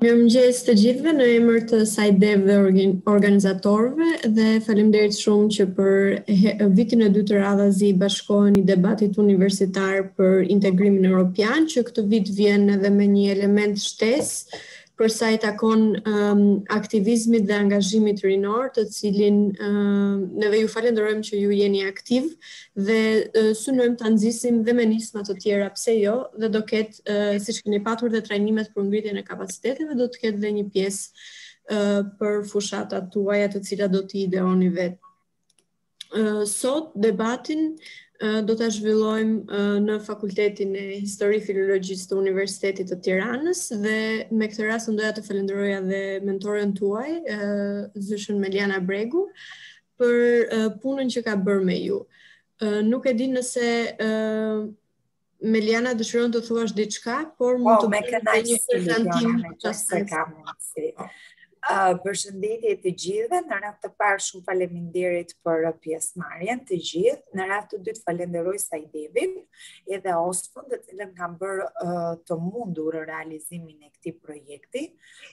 Mirëmëngjes të gjithëve në emër të Sajdeve dhe organizatorëve dhe faleminderit shumë që për vitin e dytë të radhës i bashkoheni debatit universitar për integrimin evropian, që këtë vit vjen edhe me një element shtesë për sa i takon aktivizmit dhe angazhimit rinor, të cilin neve ju falenderojmë që ju jeni aktiv dhe synojmë ta nxisim dhe me nisma të tjera, pse jo, dhe do ketë, siç keni patur dhe trajnimet për ngritjen e kapaciteteve, do të ketë dhe një pjesë për fushatat tuaja të cilat do t'i ideoni vetë. Sot debatin do ta zhvillojmë në Fakultetin e Histori Filologjisë të Universitetit të Tiranës dhe me këtë rast doja të falenderoja dhe mentoren tuaj, Zyshën Meliana Bregu, për punën që ka bërë me ju. Nuk e di nëse Meliana dëshiron të thuash diçka, por mund të bëjmë një prezantim. Përshëndetje të gjithëve, në radhë të parë shumë faleminderit për pjesëmarrjen të gjithë, në radhë të dytë falenderoj Sajdevin edhe Osfën, të cilën kanë bërë të mundur realizimin e këtij projekti.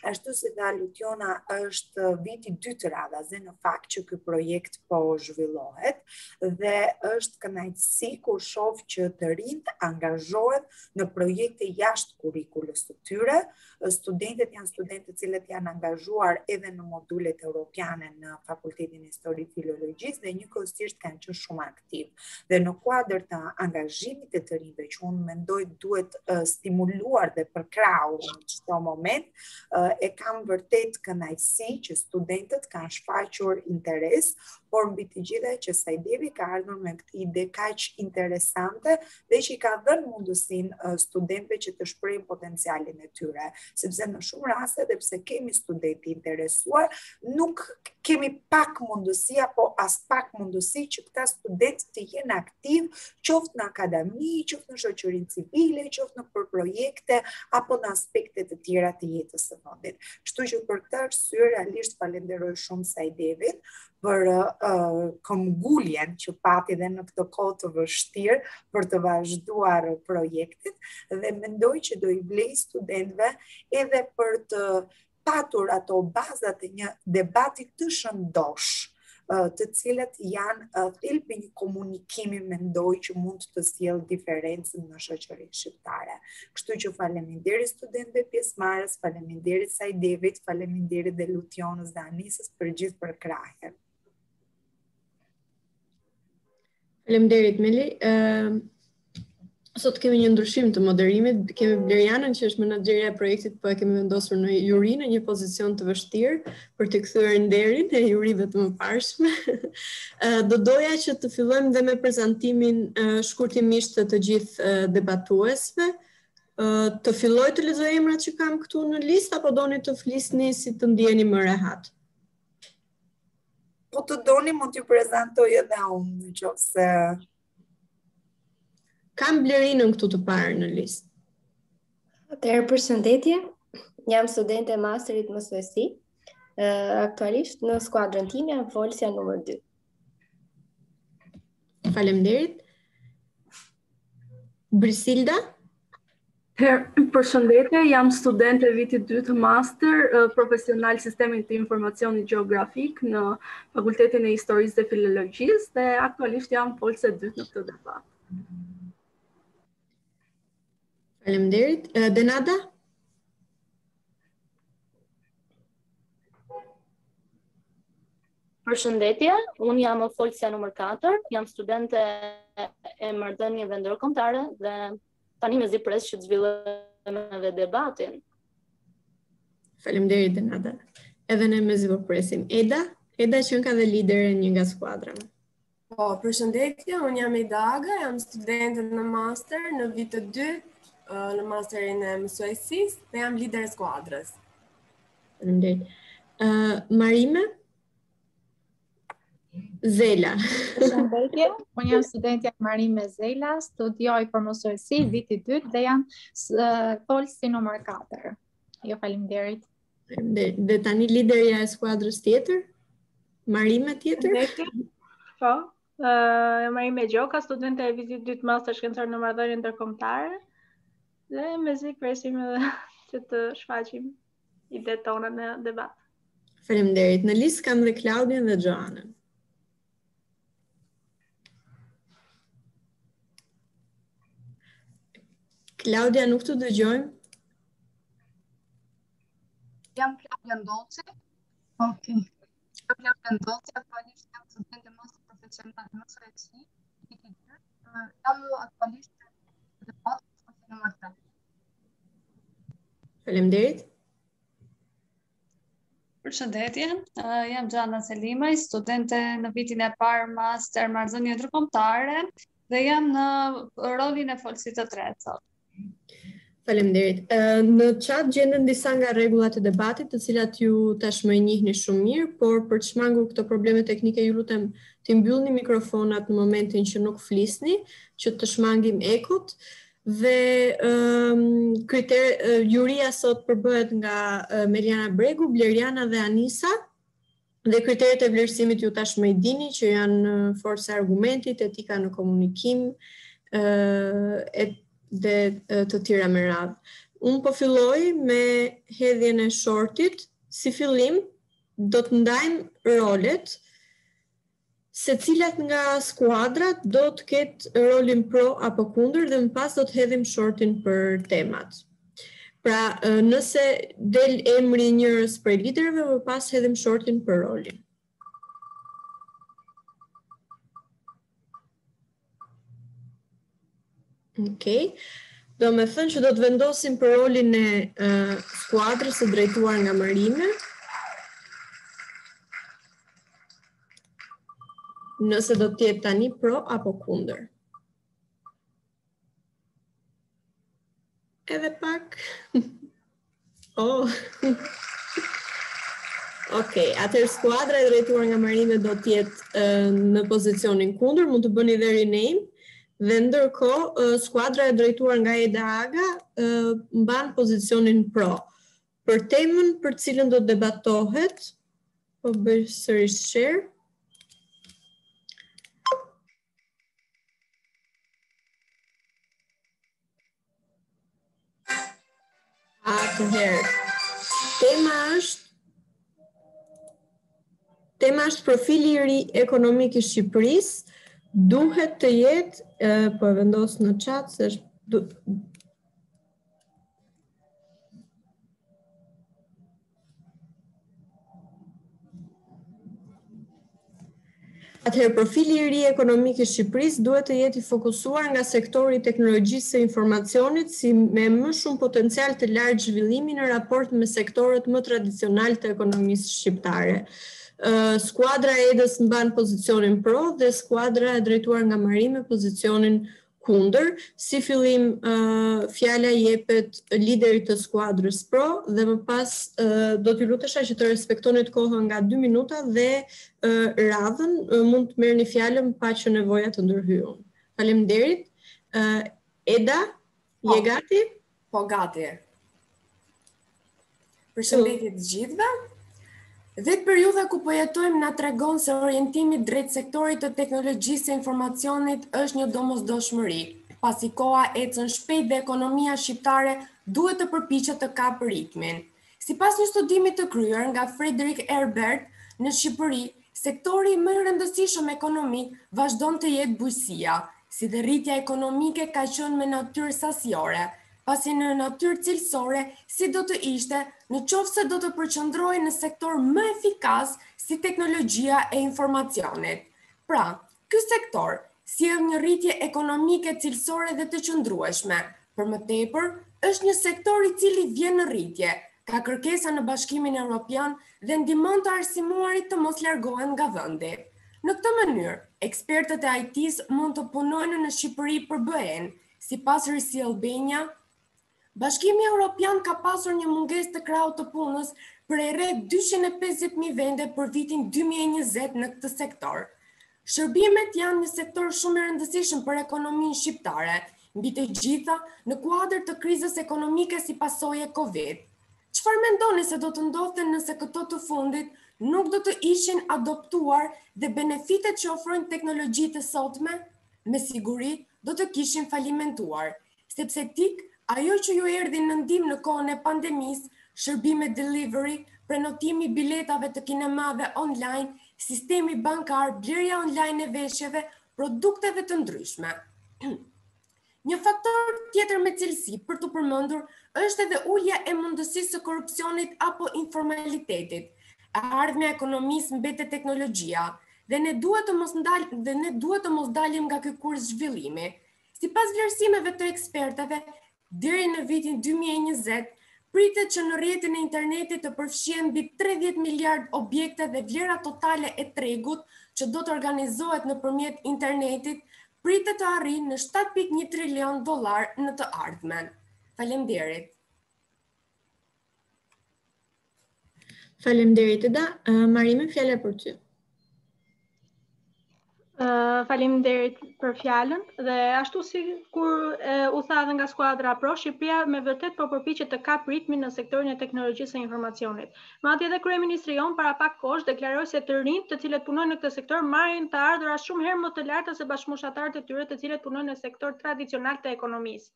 Ashtu si tha Lutjona, është viti 2 të radhës në fakt që ky projekt po zhvillohet dhe është kënaqësi kur shoh që të rinjt angazhohen në projekte jashtë kurrikulës së tyre. Studentët janë studentë të cilët janë angazhuar edhe në modulet europiane në Fakultetin e Histori Filologjisë dhe njëkohësisht kanë qenë shumë aktiv. Dhe në kuadër të angazhimit të rinjve që unë mendoj duhet stimuluar dhe përkrahur në çdo moment, e kam vërtet kënaqësi që studentët kanë shfaqur interes, por mbi të gjitha që Sajdevi ka ardhur me këtë ide kaq interesante dhe që i ka dhënë mundësinë studentëve që të shprehin potencialin e tyre. Sepse në shumë raste, dhe pse kemi studenti interesuar, nuk kemi pak mundësi apo as pak mundësi që këta studentë të jenë aktiv, qoftë në akademi, qoftë në shoqërinë civile, qoftë në për projekte apo në aspekte të tjera të jetës së vendit. Kështu që për këtë arsye realisht falenderoj shumë Sajdevin për këmbguljen që pati dhe në këtë kohë të vështirë për të vazhduar projektin dhe mendoj që do i vlej studentëve edhe për të patur ato bazat e një debati të shëndosh, të cilët janë thelbi një komunikimi mendoj që mund të sjellë diferencën në shoqërinë shqiptare. Kështu që faleminderit studentëve pjesëmarrës, faleminderit Sajdevit, faleminderit dhe Lutionës dhe Anisës për gjithë përkrahjen. Faleminderit Meli. Sot kemi një ndryshim të moderimit, kemi Blerianën që është menaxherja e projektit, po e kemi vendosur në juri në një pozicion të vështirë për të kthyer nderin e jurive të mëparshme. Doja që të fillojmë dhe me prezantimin shkurtimisht të gjithë debatuesve. Të filloj të lexoj emrat që kam këtu në listë apo doni të flisni si të ndjeni më rehat? Po të doni mund t'ju prezantoj edhe unë, nëse kam Blerinën këtu të parë në listë. Atëherë përshëndetje, jam studente e masterit mësuesi, aktualisht në skuadrën time jam folësja numër 2. Faleminderit. Brisilda? Përshëndetje, jam studente vitit 2 të master profesional sistemit të informacionit gjeografik në Fakultetin e Historisë dhe Filologjisë dhe aktualisht jam folëse 2 në këtë debat. Faleminderit. Denada? Përshëndetje, unë jam folësja numër 4, jam studente e marrëdhënieve ndërkombëtare dhe tani mezi pres që të zhvillojmë edhe debatin. Faleminderit Denada. Edhe ne mezi po presim. Eda që ka dhe lider e një nga skuadrave. Po, përshëndetje, unë jam Eda Aga, jam studente në master në vit të 2 në masterin e mësuesisë dhe jam lider e skuadrës. Faleminderit. Marime? Zela. Përshëndetje, unë jam studentja Marime Zela, studioj për mësuesi viti 2 dhe jam folësi numër 4. Jo, faleminderit. Dhe tani liderja e skuadrës tjetër? Marime tjetër? Po, Marime Gjoka, studente e vitit 2 master shkencor në marrëdhënie ndërkombëtare. Dhe me zi presim edhe që të shfaqim idetë tona në debat. Faleminderit. Në listë kam dhe Klaudien dhe Gjoanën. Klaudia, nuk të dëgjojmë. Jam Klaudia Ndoci. Okej. Jam Klaudia Ndoci, aktualisht jam studente master profesional në SOECI. Jam aktualisht debat numër 3. Faleminderit. Përshëndetje, jam Gjana Selimaj, studente në vitin e parë master marrëdhënie ndërkombëtare dhe jam në rolin e folësit të tretë sot. Faleminderit. Në chat gjenden disa nga rregullat e debatit, të cilat ju tashmë i njihni shumë mirë, por për të shmangur këto probleme teknike ju lutem të mbyllni mikrofonat në momentin që nuk flisni, që të shmangim ekot. Dhe juria sot përbëhet nga Meliana Bregu, Bleriana dhe Anisa, dhe kriteret e vlerësimit ju tashmë i dini, që janë forca e argumentit, etika në komunikim, dhe të tjera me radhë. Unë po filloj me hedhjen e shortit. Si fillim, do të ndajmë rolet, se cilat nga skuadrat do të ketë rolin pro apo kundër dhe më pas do të hedhim shortin për temat. Pra, nëse del emri i njërës prej liderëve, më pas hedhim shortin për rolin. Okej. Do me thënë që do të vendosim për rolin e skuadrës së drejtuar nga Marime. Nëse do të jetë tani pro apo kundër. Edhe pak. Oh. Okej, atëherë skuadra e drejtuar nga Marime do të jetë në pozicionin kundër, mund të bëni dhe rename. Dhe ndërkohë, skuadra e drejtuar nga Eda Aga mban pozicionin pro. Për temën për cilën do të debatohet, po bëj sërish share. Atëherë, tema është profili i ri ekonomik i Shqipërisë. Duhet të jetë, po e vendos në chat, se është... Atëherë, profili i ri ekonomik i Shqipërisë duhet të jetë i fokusuar nga sektori i teknologjisë së informacionit si me më shumë potencial të lartë zhvillimi në raport me sektorët më tradicional të ekonomisë shqiptare. Skuadra e Edës mban pozicionin pro dhe skuadra e drejtuar nga Marime pozicionin kundër. Si fillim, fjala jepet liderit të skuadrës pro dhe më pas do t'ju lutesha që të respektonit kohën nga 2 minuta dhe radhën mund të merrni fjalën pa që nevoja të ndërhyjun. Faleminderit. Eda, je gati? Po, gati. Përshëndetje të gjithëve. Dhe periudha ku po jetojmë na tregon se orientimi drejt sektorit të teknologjisë së informacionit është një domosdoshmëri, pasi koha ecën shpejt dhe ekonomia shqiptare duhet të përpiqet të kapë ritmin. Sipas një studimi të kryer nga Frederick Herbert, në Shqipëri, sektori më i rëndësishëm ekonomik vazhdon të jetë bujqësia, si dhe rritja ekonomike ka qenë me natyrë sasiore, pasi në natyrë cilësore si do të ishte në qoftë se do të përqendrohej në sektor më efikas si teknologjia e informacionit. Pra, ky sektor sjell një rritje ekonomike cilësore dhe të qëndrueshme. Për më tepër, është një sektor i cili vjen në rritje, ka kërkesa në Bashkimin Evropian dhe ndihmon të arsimuarit të mos largohen nga vendi. Në këtë mënyrë, ekspertët e IT-s mund të punojnë në Shqipëri për BE-n, sipas Risi Albania. Bashkimi Evropian ka pasur një mungesë të krahut të punës për rreth 250.000 vende për vitin 2020 në këtë sektor. Shërbimet janë një sektor shumë i rëndësishëm për ekonominë shqiptare, mbi të gjitha në kuadër të krizës ekonomike si pasojë e Covid. Çfarë mendoni se do të ndodhte nëse këto të fundit nuk do të ishin adoptuar dhe benefitet që ofrojnë teknologjitë e sotme? Me siguri do të kishin falimentuar, sepse ajo që ju erdhi në ndihmë në kohën e pandemisë shërbime delivery, prenotimi i biletave të kinemave online, sistemi bankar, blerja online e veshjeve, produkteve të ndryshme. Një faktor tjetër me cilësi për të përmendur është edhe ulja e mundësisë së korrupsionit apo informalitetit. Ardhmja e ekonomisë mbetet teknologjia dhe ne duhet të mos dalim nga ky kurs zhvillimi. Sipas vlerësimeve të ekspertëve, deri në vitin 2020 pritet që në rrjetin e internetit të përfshihen mbi 30 miliard objekte dhe vlera totale e tregut që do të organizohet nëpërmjet internetit pritet të arrijë në 7.1 trilion dollar në të ardhmen. Faleminderit. Faleminderit Eda. Marime, fjala për ty. Faleminderit për fjalën dhe ashtu si kur u tha edhe nga skuadra Pro, Shqipëria me vërtet po përpiqet të kap ritmin në sektorin e teknologjisë së informacionit. Madje edhe kryeministri jon para pak kohësh deklaroi se të rinjt të cilët punojnë në këtë sektor marrin të ardhura shumë herë më të larta se bashkëmoshtarët e tyre të cilët punojnë në sektor tradicional të ekonomisë.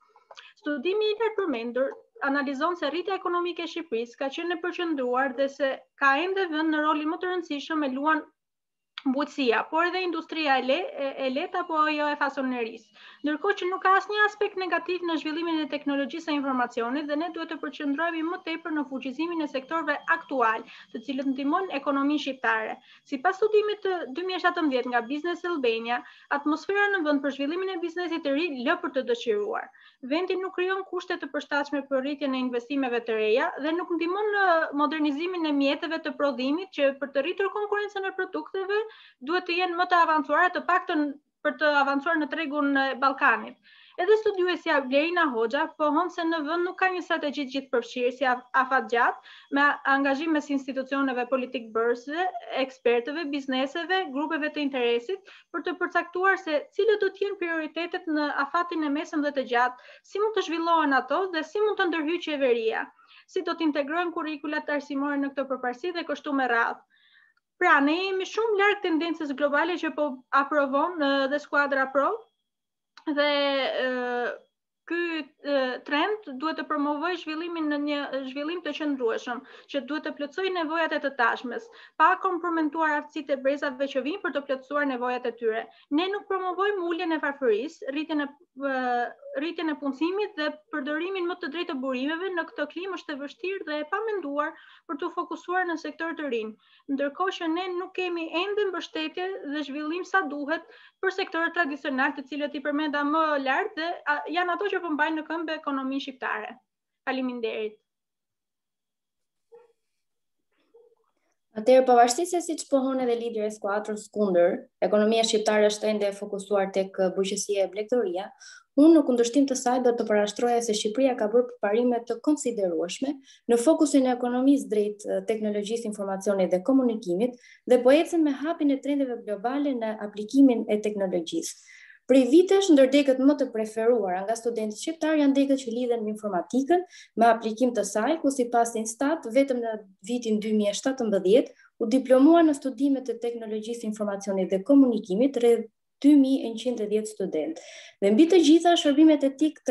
Studimi i përmendur analizon se rritja ekonomike e Shqipërisë ka qenë e përqendruar dhe se ka ende vënë në rolin më të rëndësishëm e luan bujqësia, por edhe industria e lehtë apo jo e fasonerisë. Ndërkohë që nuk ka asnjë aspekt negativ në zhvillimin e teknologjisë së informacionit dhe ne duhet të përqendrohemi më tepër në fuqizimin e sektorëve aktual, të cilët ndihmojnë ekonominë shqiptare. Sipas studimit të 2017 nga Business Albania, atmosfera në vend për zhvillimin e biznesit të ri lë për të dëshiruar. Vendi nuk krijon kushte të përshtatshme për rritjen e investimeve të reja dhe nuk ndihmon në modernizimin e mjeteve të prodhimit që për të rritur konkurrencën e produkteve duhet të jenë më të avancuara, të paktën për të avancuar në tregun e Ballkanit. Edhe studiuesja Blerina Hoxha pohon se në vend nuk ka një strategji gjithëpërfshirë si afatgjatë me angazhim mes institucioneve politik bërëse, ekspertëve, bizneseve, grupeve të interesit për të përcaktuar se cilët do të jenë prioritetet në afatin e mesëm dhe të gjatë, si mund të zhvillohen ato dhe si mund të ndërhyjë qeveria, si do të integrojnë kurrikulat arsimore në këtë përparësi dhe kështu me radhë. Pra, ne jemi shumë larg tendencës globale që po aprovon dhe skuadra Pro dhe ky trend duhet të promovojë zhvillimin në një zhvillim të qëndrueshëm, që duhet të plotësojë nevojat e të tashmes, pa komprometuar aftësitë e brezave që vijnë për të plotësuar nevojat e tyre. Ne nuk promovojmë uljen e varfërisë, rritjen e punësimit dhe përdorimin më të drejtë të burimeve në këtë klimë është e vështirë dhe e pamenduar për të fokusuar në sektor të rinj, ndërkohë që ne nuk kemi ende mbështetje dhe zhvillim sa duhet për sektorët tradicional, të cilët i përmenda më lart dhe janë ato që po mbajnë në këmbë ekonominë shqiptare. Faleminderit. Atëherë, pavarësisht se siç pohon edhe lideri i skuadrës kundër, ekonomia shqiptare është ende e fokusuar tek bujqësia e blegtoria, unë në kundërshtim të saj do të parashtroja se Shqipëria ka bërë përparime të konsiderueshme në fokusin e ekonomisë drejt teknologjisë informacionit dhe komunikimit dhe po ecën me hapjen e trendeve globale në aplikimin e teknologjisë. Prej vitesh, ndër degët më të preferuara nga studentët shqiptar janë degët që lidhen me informatikën, me aplikim të saj, ku sipas Instat, vetëm në vitin 2017 u diplomua në studimet e teknologjisë informacionit dhe komunikimit rreth 2110 studentë. Dhe mbi të gjitha, shërbimet e TIC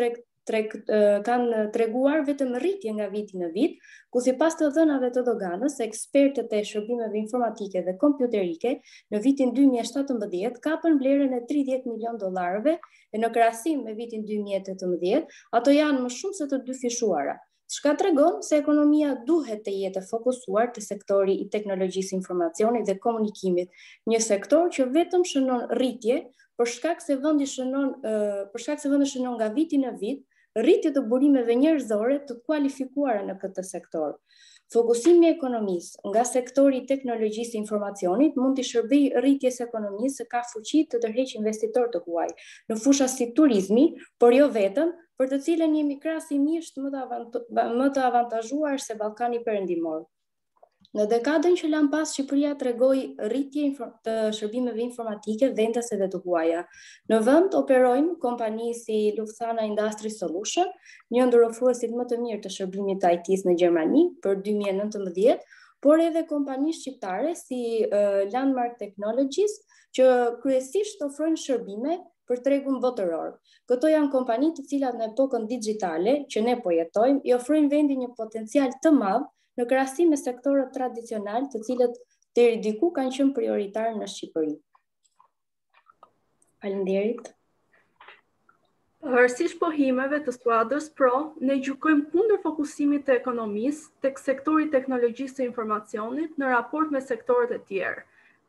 kanë treguar vetëm rritje nga viti në vit, ku sipas të dhënave të doganës, ekspertët e shërbimeve informatike dhe kompjuterike në vitin 2017 kapën vlerën e 30 milion dollarëve e në krahasim me vitin 2018, ato janë më shumë se të dyfishuara. Çka tregon se ekonomia duhet të jetë fokusuar te sektori i teknologjisë informacionit dhe komunikimit, një sektor që vetëm shënon rritje për shkak se vendi shënon nga viti në vit rritje të burimeve njerëzore të kualifikuara në këtë sektor. Fokusimi i ekonomisë nga sektori i teknologjisë informacionit mund të shërbejë rritjes ekonomisë që ka fuqi të tërheqë investitor të huaj në fusha si turizmi, por jo vetëm, për të cilën jemi krahasimisht më të avantazhuar se Ballkani Perëndimor. Në dekadën që lan pas, Shqipëria tregoi rritje të shërbimeve informatike vendase dhe të huaja. Në vend operojnë kompani si Lufthansa Industry Solution, një ndër ofruesit më të mirë të shërbimit të IT-s në Gjermani për 2019, por edhe kompani shqiptare si Landmark Technologies, që kryesisht ofrojnë shërbime për tregun botëror. Këto janë kompani të cilat në epokën digjitale që ne po jetojmë i ofrojnë vendit një potencial të madh në krahasim me sektorët tradicional, të cilët deri diku kanë qenë prioritar në Shqipëri. Faleminderit. Pavarësisht pohimeve të skuadrës pro, ne gjykojmë kundër fokusimit të ekonomisë tek sektori i teknologjisë së informacionit në raport me sektorët e tjerë,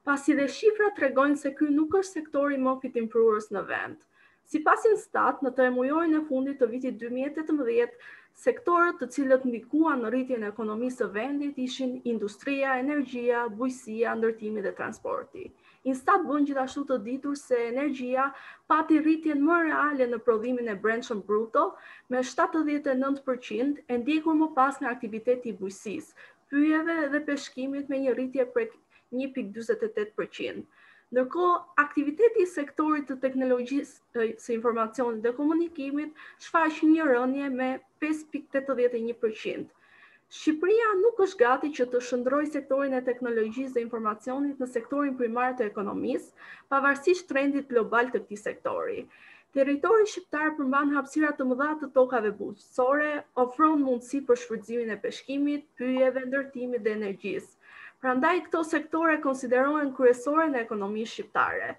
pasi dhe shifrat tregojnë se ky nuk është sektori më fitimprurës në vend. Sipas Instat, në tremujorin e fundit të vitit 2018, sektorët të cilët ndikuan në rritjen e ekonomisë së vendit ishin industria, energjia, bujqësia, ndërtimi dhe transporti. Instat bën gjithashtu të ditur se energjia pati rritjen më reale në prodhimin e brendshëm bruto me 79%, e ndjekur më pas nga aktiviteti i bujqësisë, pyjeve dhe peshkimit me një rritje prej 1.48%. Ndërkohë, aktiviteti i sektorit të teknologjisë së informacionit dhe komunikimit shfaq një rënje me 5.81%. Shqipëria nuk është gati që të shndrojë sektorin e teknologjisë dhe informacionit në sektorin primar të ekonomisë, pavarësisht trendit global të këtij sektori. Territori shqiptar përmban hapësira të mëdha të tokave bujqësore, ofron mundësi për shfrytëzimin e peshkimit, pyjeve, ndërtimit dhe energjisë. Prandaj këto sektore konsiderohen kryesore në ekonomisë shqiptare.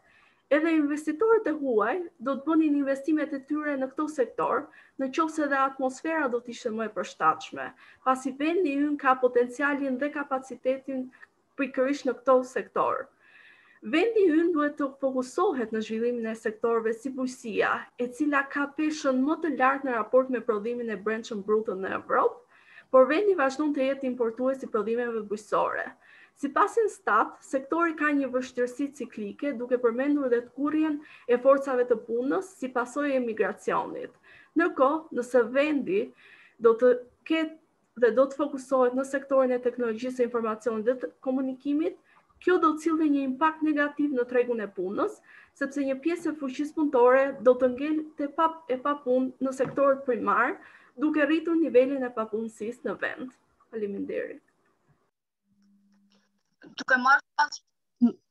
Edhe investitorët e huaj do të bënin investimet e tyre në këto sektor, në qoftë se dhe atmosfera do të ishte më e përshtatshme, pasi vendi ynë ka potencialin dhe kapacitetin pikërisht në këto sektor. Vendi ynë duhet të fokusohet në zhvillimin e sektorëve si bujqësia, e cila ka peshën më të lartë në raport me prodhimin e brendshëm bruto në Evropë, por vendi vazhdon të jetë importues i prodhimeve bujqësore. Sipas Instat, sektori ka një vështirësi ciklike, duke përmendur dhe tkurrjen e forcave të punës si pasojë e emigracionit. Ndërkohë, nëse vendi do të ketë dhe do të fokusohet në sektorin e teknologjisë së informacionit dhe të komunikimit, kjo do të cilë një impakt negativ në tregun e punës, sepse një pjesë e fuqisë punëtore do të ngelte e papunë në sektorët primar, duke rritur nivelin e papunësisë në vend. Faleminderit. Duke marrë pas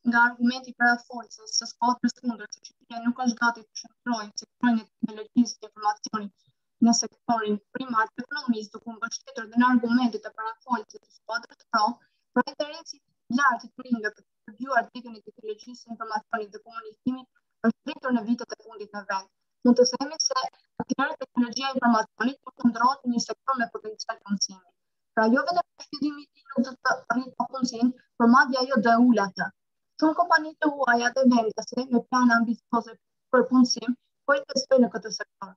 nga argumenti paraforcës së skuadrës kundër se Shqipëria nuk është gati të shndrojë sektorin e teknologjisë të informacionit në sektorin primar të ekonomisë, duke u mbështetur dhe në argumentet e paraforcës të skuadrës pro, për interesi lartë të rinjve për të studiuar teknikën e teknologjisë së informacionit dhe komunikimit është rritur në vitet e fundit në vend. Mund të themi se atëherë teknologjia e informacionit mund të ndrohet në një sektor me potencial punësimi. Pra jo vetëm shpjegimi i tij nuk do të rritë papunësinë, por madje ajo do e ul atë. Shumë kompani të huaja dhe vendase me plane ambicioze për punësim po investojnë në këtë sektor.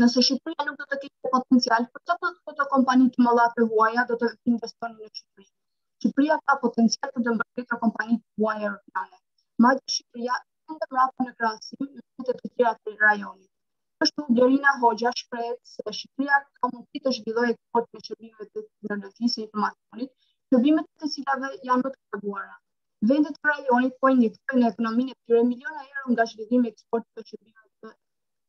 Nëse Shqipëria nuk do të ketë potencial, për çfarë do këto kompani të mëdha të huaja do të investojnë në Shqipëri? Shqipëria ka potencial për të mbështetur kompani të huaja europiane. Madje Shqipëria ende mbrapa në krahasim me vendet e tjera të rajonit. Kështu Blerina Hoxha shprehet se Shqipëria ka mundësi të zhvillojë eksportin e shërbimeve të teknologjisë së informacionit, shërbimet të cilave janë më të paguara. Vendet e rajonit po injektojnë në ekonominë e tyre miliona euro nga zhvillimi i eksportit të shërbimeve të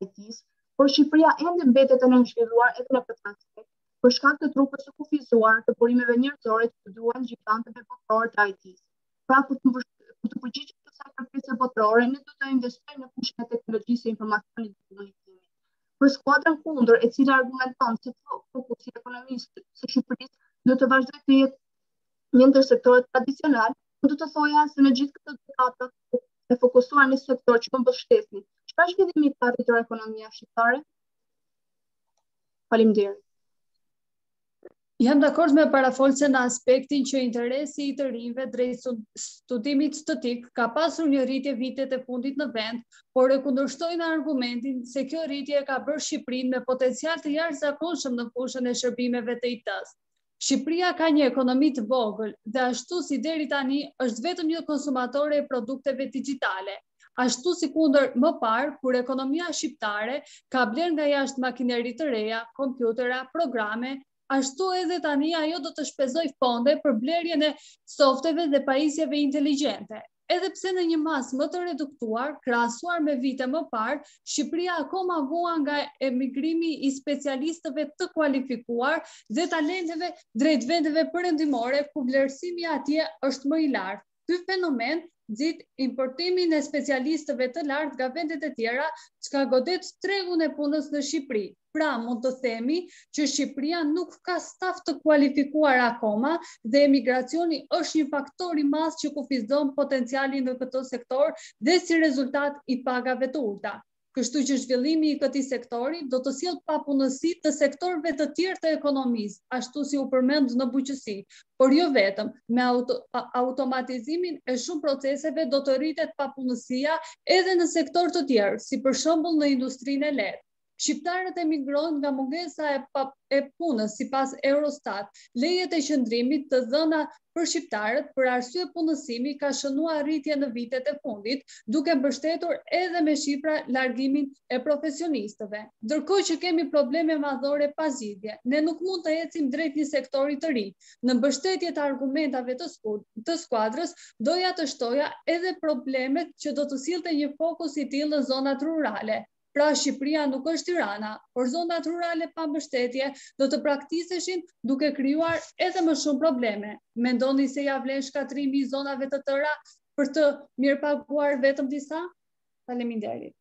IT-s, por Shqipëria ende mbetet e nënzhvilluar edhe në këtë aspekt, për shkak të trupës së kufizuar të burimeve njerëzore që duan gjigantëve botëror të IT-s. Pra, për të përgjigjur kësaj kërkese botërore, ne do të investojmë në fushën e teknologjisë së informacionit dhe komunikimit. Për skuadrën kundër, e cila argumenton se fokusi i ekonomisë së Shqipërisë do të vazhdojë të jetë një ndër sektorët tradicional, do të thoja se në gjithë këtë dekatë e fokusuar në sektor që mbështesin. Çfarë zhvillimi ka arritur ekonomia shqiptare? Faleminderit. Jam dakord me parafolse në aspektin që interesi i të rinjve drejt studimit statik ka pasur një rritje vitet e fundit në vend, por e kundërshtoj në argumentin se kjo rritje ka bërë Shqipërinë me potencial të jashtëzakonshëm në fushën e shërbimeve të IT-s. Shqipëria ka një ekonomi të vogël dhe ashtu si deri tani është vetëm një konsumatore e produkteve digjitale. Ashtu si kundër më parë, kur ekonomia shqiptare ka bler nga jashtë makineri të reja, kompjutera, programe, ashtu edhe tani ajo do të shpenzoj fonde për blerjen e softeve dhe pajisjeve inteligjente. Edhe pse në një masë më të reduktuar, krahasuar me vite më parë, Shqipëria akoma vuan nga emigrimi i specialistëve të kualifikuar dhe talenteve drejt vendeve perëndimore ku vlerësimi atje është më i lartë. Ky fenomen nxit importimin e specialistëve të lartë nga vendet e tjera, çka godet tregun e punës në Shqipëri. Pra, mund të themi që Shqipëria nuk ka staf të kualifikuar akoma dhe emigracioni është një faktor i madh që kufizon potencialin në këtë sektor dhe si rezultat i pagave të ulta. Kështu që zhvillimi i këtij sektori do të sjellë papunësi të sektorëve të tjerë të ekonomisë, ashtu si u përmend në bujqësi, por jo vetëm, me automatizimin e shumë proceseve do të rritet papunësia edhe në sektor të tjerë, si për shembull në industrinë e lehtë. Shqiptarët emigrojnë nga mungesa e punës, sipas Eurostat. Lejet e qëndrimit të dhëna për shqiptarët për arsye punësimi ka shënuar rritje në vitet e fundit, duke mbështetur edhe me shifra largimin e profesionistëve. Ndërkohë që kemi probleme madhore pa zgjidhje, ne nuk mund të ecim drejt një sektori të ri. Në mbështetje të argumentave të skuadrës, doja të shtoja edhe problemet që do të sillte një fokus i tillë në zonat rurale. Pra, Shqipëria nuk është Tirana, por zonat rurale pa mbështetje do të praktikeshin duke krijuar edhe më shumë probleme. Mendoni se ja vlen shkatrimi i zonave të tëra për të mirëpaguar vetëm disa? Faleminderit.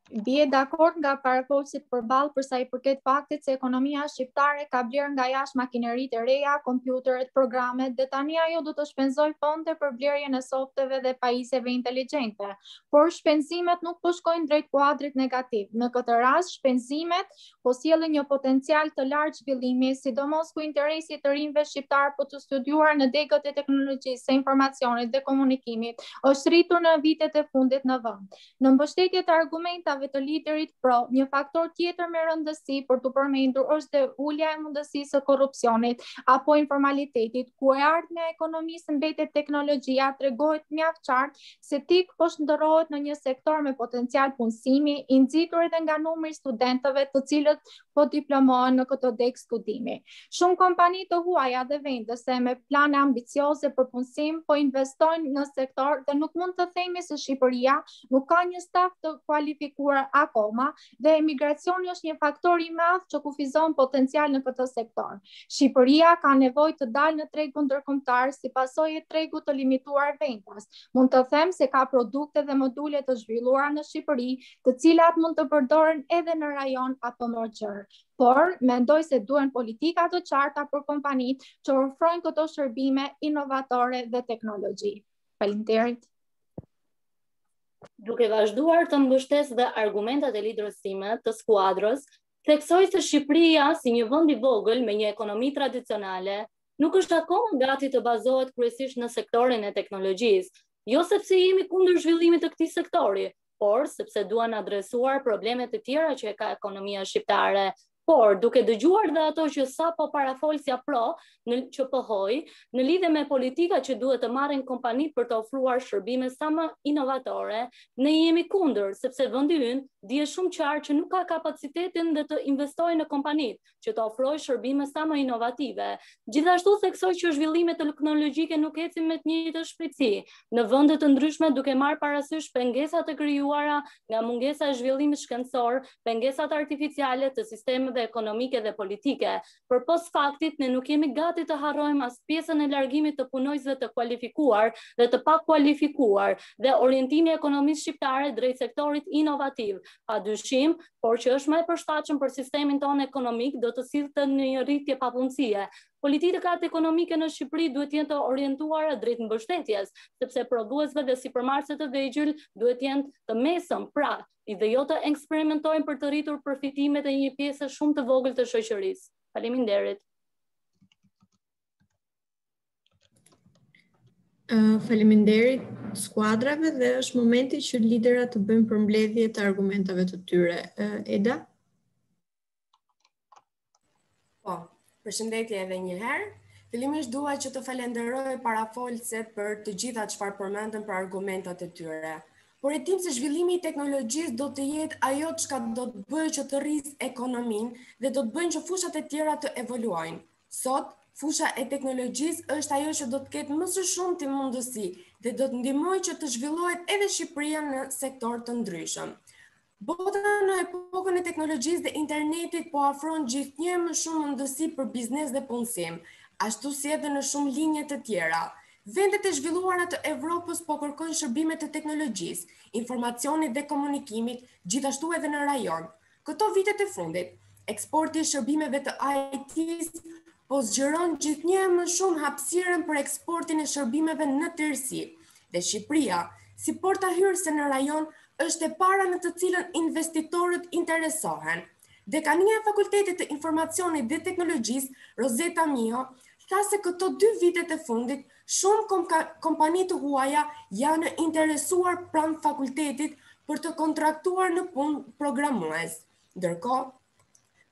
Bie dakord nga parafolësit përballë për sa i përket faktit se ekonomia shqiptare ka blerë nga jashtë makineritë e reja, kompjuteret, programet dhe tani ajo do të shpenzojë fonde për blerjen e softeve dhe pajisjeve inteligjente. Por shpenzimet nuk po shkojnë drejt kuadrit negativ. Në këtë rast, shpenzimet po sjellin një potencial të lartë zhvillimi, sidomos ku interesi të rinjve shqiptar për të studiuar në degët e teknologjisë së informacionit dhe komunikimit është rritur në vitet e fundit në vend. Në mbështetje të argumentave të liderit pro, një faktor tjetër me rëndësi për të përmendur është dhe ulja e mundësisë së korrupsionit apo informalitetit, ku e ardhmja e ekonomisë mbetet teknologjia tregohet mjaft qartë se tik po shndërrohet në një sektor me potencial punësimi, i nxitur edhe nga numri i studentëve të cilët po diplomohen në këtë deg studimi. Shumë kompani të huaja dhe vendese me plane ambicioze për punësim po investojnë në sektor dhe nuk mund të themi se Shqipëria nuk ka një staf të kualifikuar akoma dhe emigracioni është një faktor i madh që kufizon potencial në këtë sektor. Shqipëria ka nevojë të dalë në tregun ndërkombëtar si pasojë e tregut të limituar vendas. Mund të them se ka produkte dhe module të zhvilluara në Shqipëri, të cilat mund të përdoren edhe në rajon apo në gjër. Por mendoj se duhen politika të qarta për kompanitë që ofrojnë këto shërbime inovatore dhe teknologji. Faleminderit. Duke vazhduar të mbështes dhe argumentat e liderës time të skuadrës, theksoj se Shqipëria, si një vend i vogël me një ekonomi tradicionale, nuk është akoma gati të bazohet kryesisht në sektorin e teknologjisë, jo sepse jemi kundër zhvillimit të këtij sektori, por sepse duan adresuar problemet e tjera që ka ekonomia shqiptare. Por, duke dëgjuar dhe ato që sapo parafolsja pro që pohoi, në lidhje me politika që duhet të marrin kompani për të ofruar shërbime sa më inovatore, ne jemi kundër, sepse vendi ynë dihet shumë qartë që nuk ka kapacitetin dhe të investojë në kompanitë që të ofrojë shërbime sa më inovative. Gjithashtu theksoj që zhvillimet teknologjike nuk ecin me të njëjtën shpejtësi në vende të ndryshme, duke marrë parasysh pengesat e krijuara nga mungesa e zhvillimit shkencor, pengesat artificiale të sistemeve ekonomike dhe politike. Për post faktit, ne nuk jemi gati të harrojmë as pjesën e largimit të punojësve të kualifikuar dhe të pakualifikuar dhe orientimi i ekonomisë shqiptare drejt sektorit inovativ. Padyshim, por që është më e përshtatshëm për sistemin tonë ekonomik, do të sillte në një rritje papunësie. Politikat ekonomike në Shqipëri duhet të jenë të orientuara drejt mbështetjes, sepse prodhuesve dhe sipërmarrësit të vegjël duhet të jenë të mesëm, pra, dhe jo të eksperimentojnë për të rritur përfitimet e një pjesë shumë të vogël të shoqërisë. Faleminderit. Faleminderit skuadrave dhe është momenti që liderat të bëjnë përmbledhje të argumentave të tyre. Eda? Po, përshëndetje edhe një herë. Fillimisht dua që të falenderoj parafolëset për të gjitha çfarë përmendën për argumentat e tyre. Por e dim se zhvillimi i teknologjisë do të jetë ajo çka do të bëjë që të rrisë ekonominë dhe do të bëjnë që fushat e tjera të evoluojnë. Sot, fusha e teknologjisë është ajo që do të ketë më së shumti mundësi dhe do të ndihmojë që të zhvillohet edhe Shqipëria në sektor të ndryshëm. Bota në epokën e teknologjisë dhe internetit po ofron gjithnjë më shumë mundësi për biznes dhe punësim. ashtu si edhe në shumë linje të tjera. Vendet e zhvilluara të Evropës po kërkojnë shërbime të teknologjisë, informacionit dhe komunikimit, gjithashtu edhe në rajon. Këto vitet e fundit, eksporti i shërbimeve të IT-s po zgjeron gjithnjë më shumë hapësirën për eksportin e shërbimeve në tërësi. Dhe Shqipëria, si portahyrëse në rajon, është e para në të cilën investitorët interesohen. Dekania e Fakultetit të Informacionit dhe Teknologjisë, Rozeta Miho, tha se këto 2 vitet e fundit, shumë kompani të huaja janë interesuar pranë fakultetit për të kontraktuar në punë programues. Ndërkohë,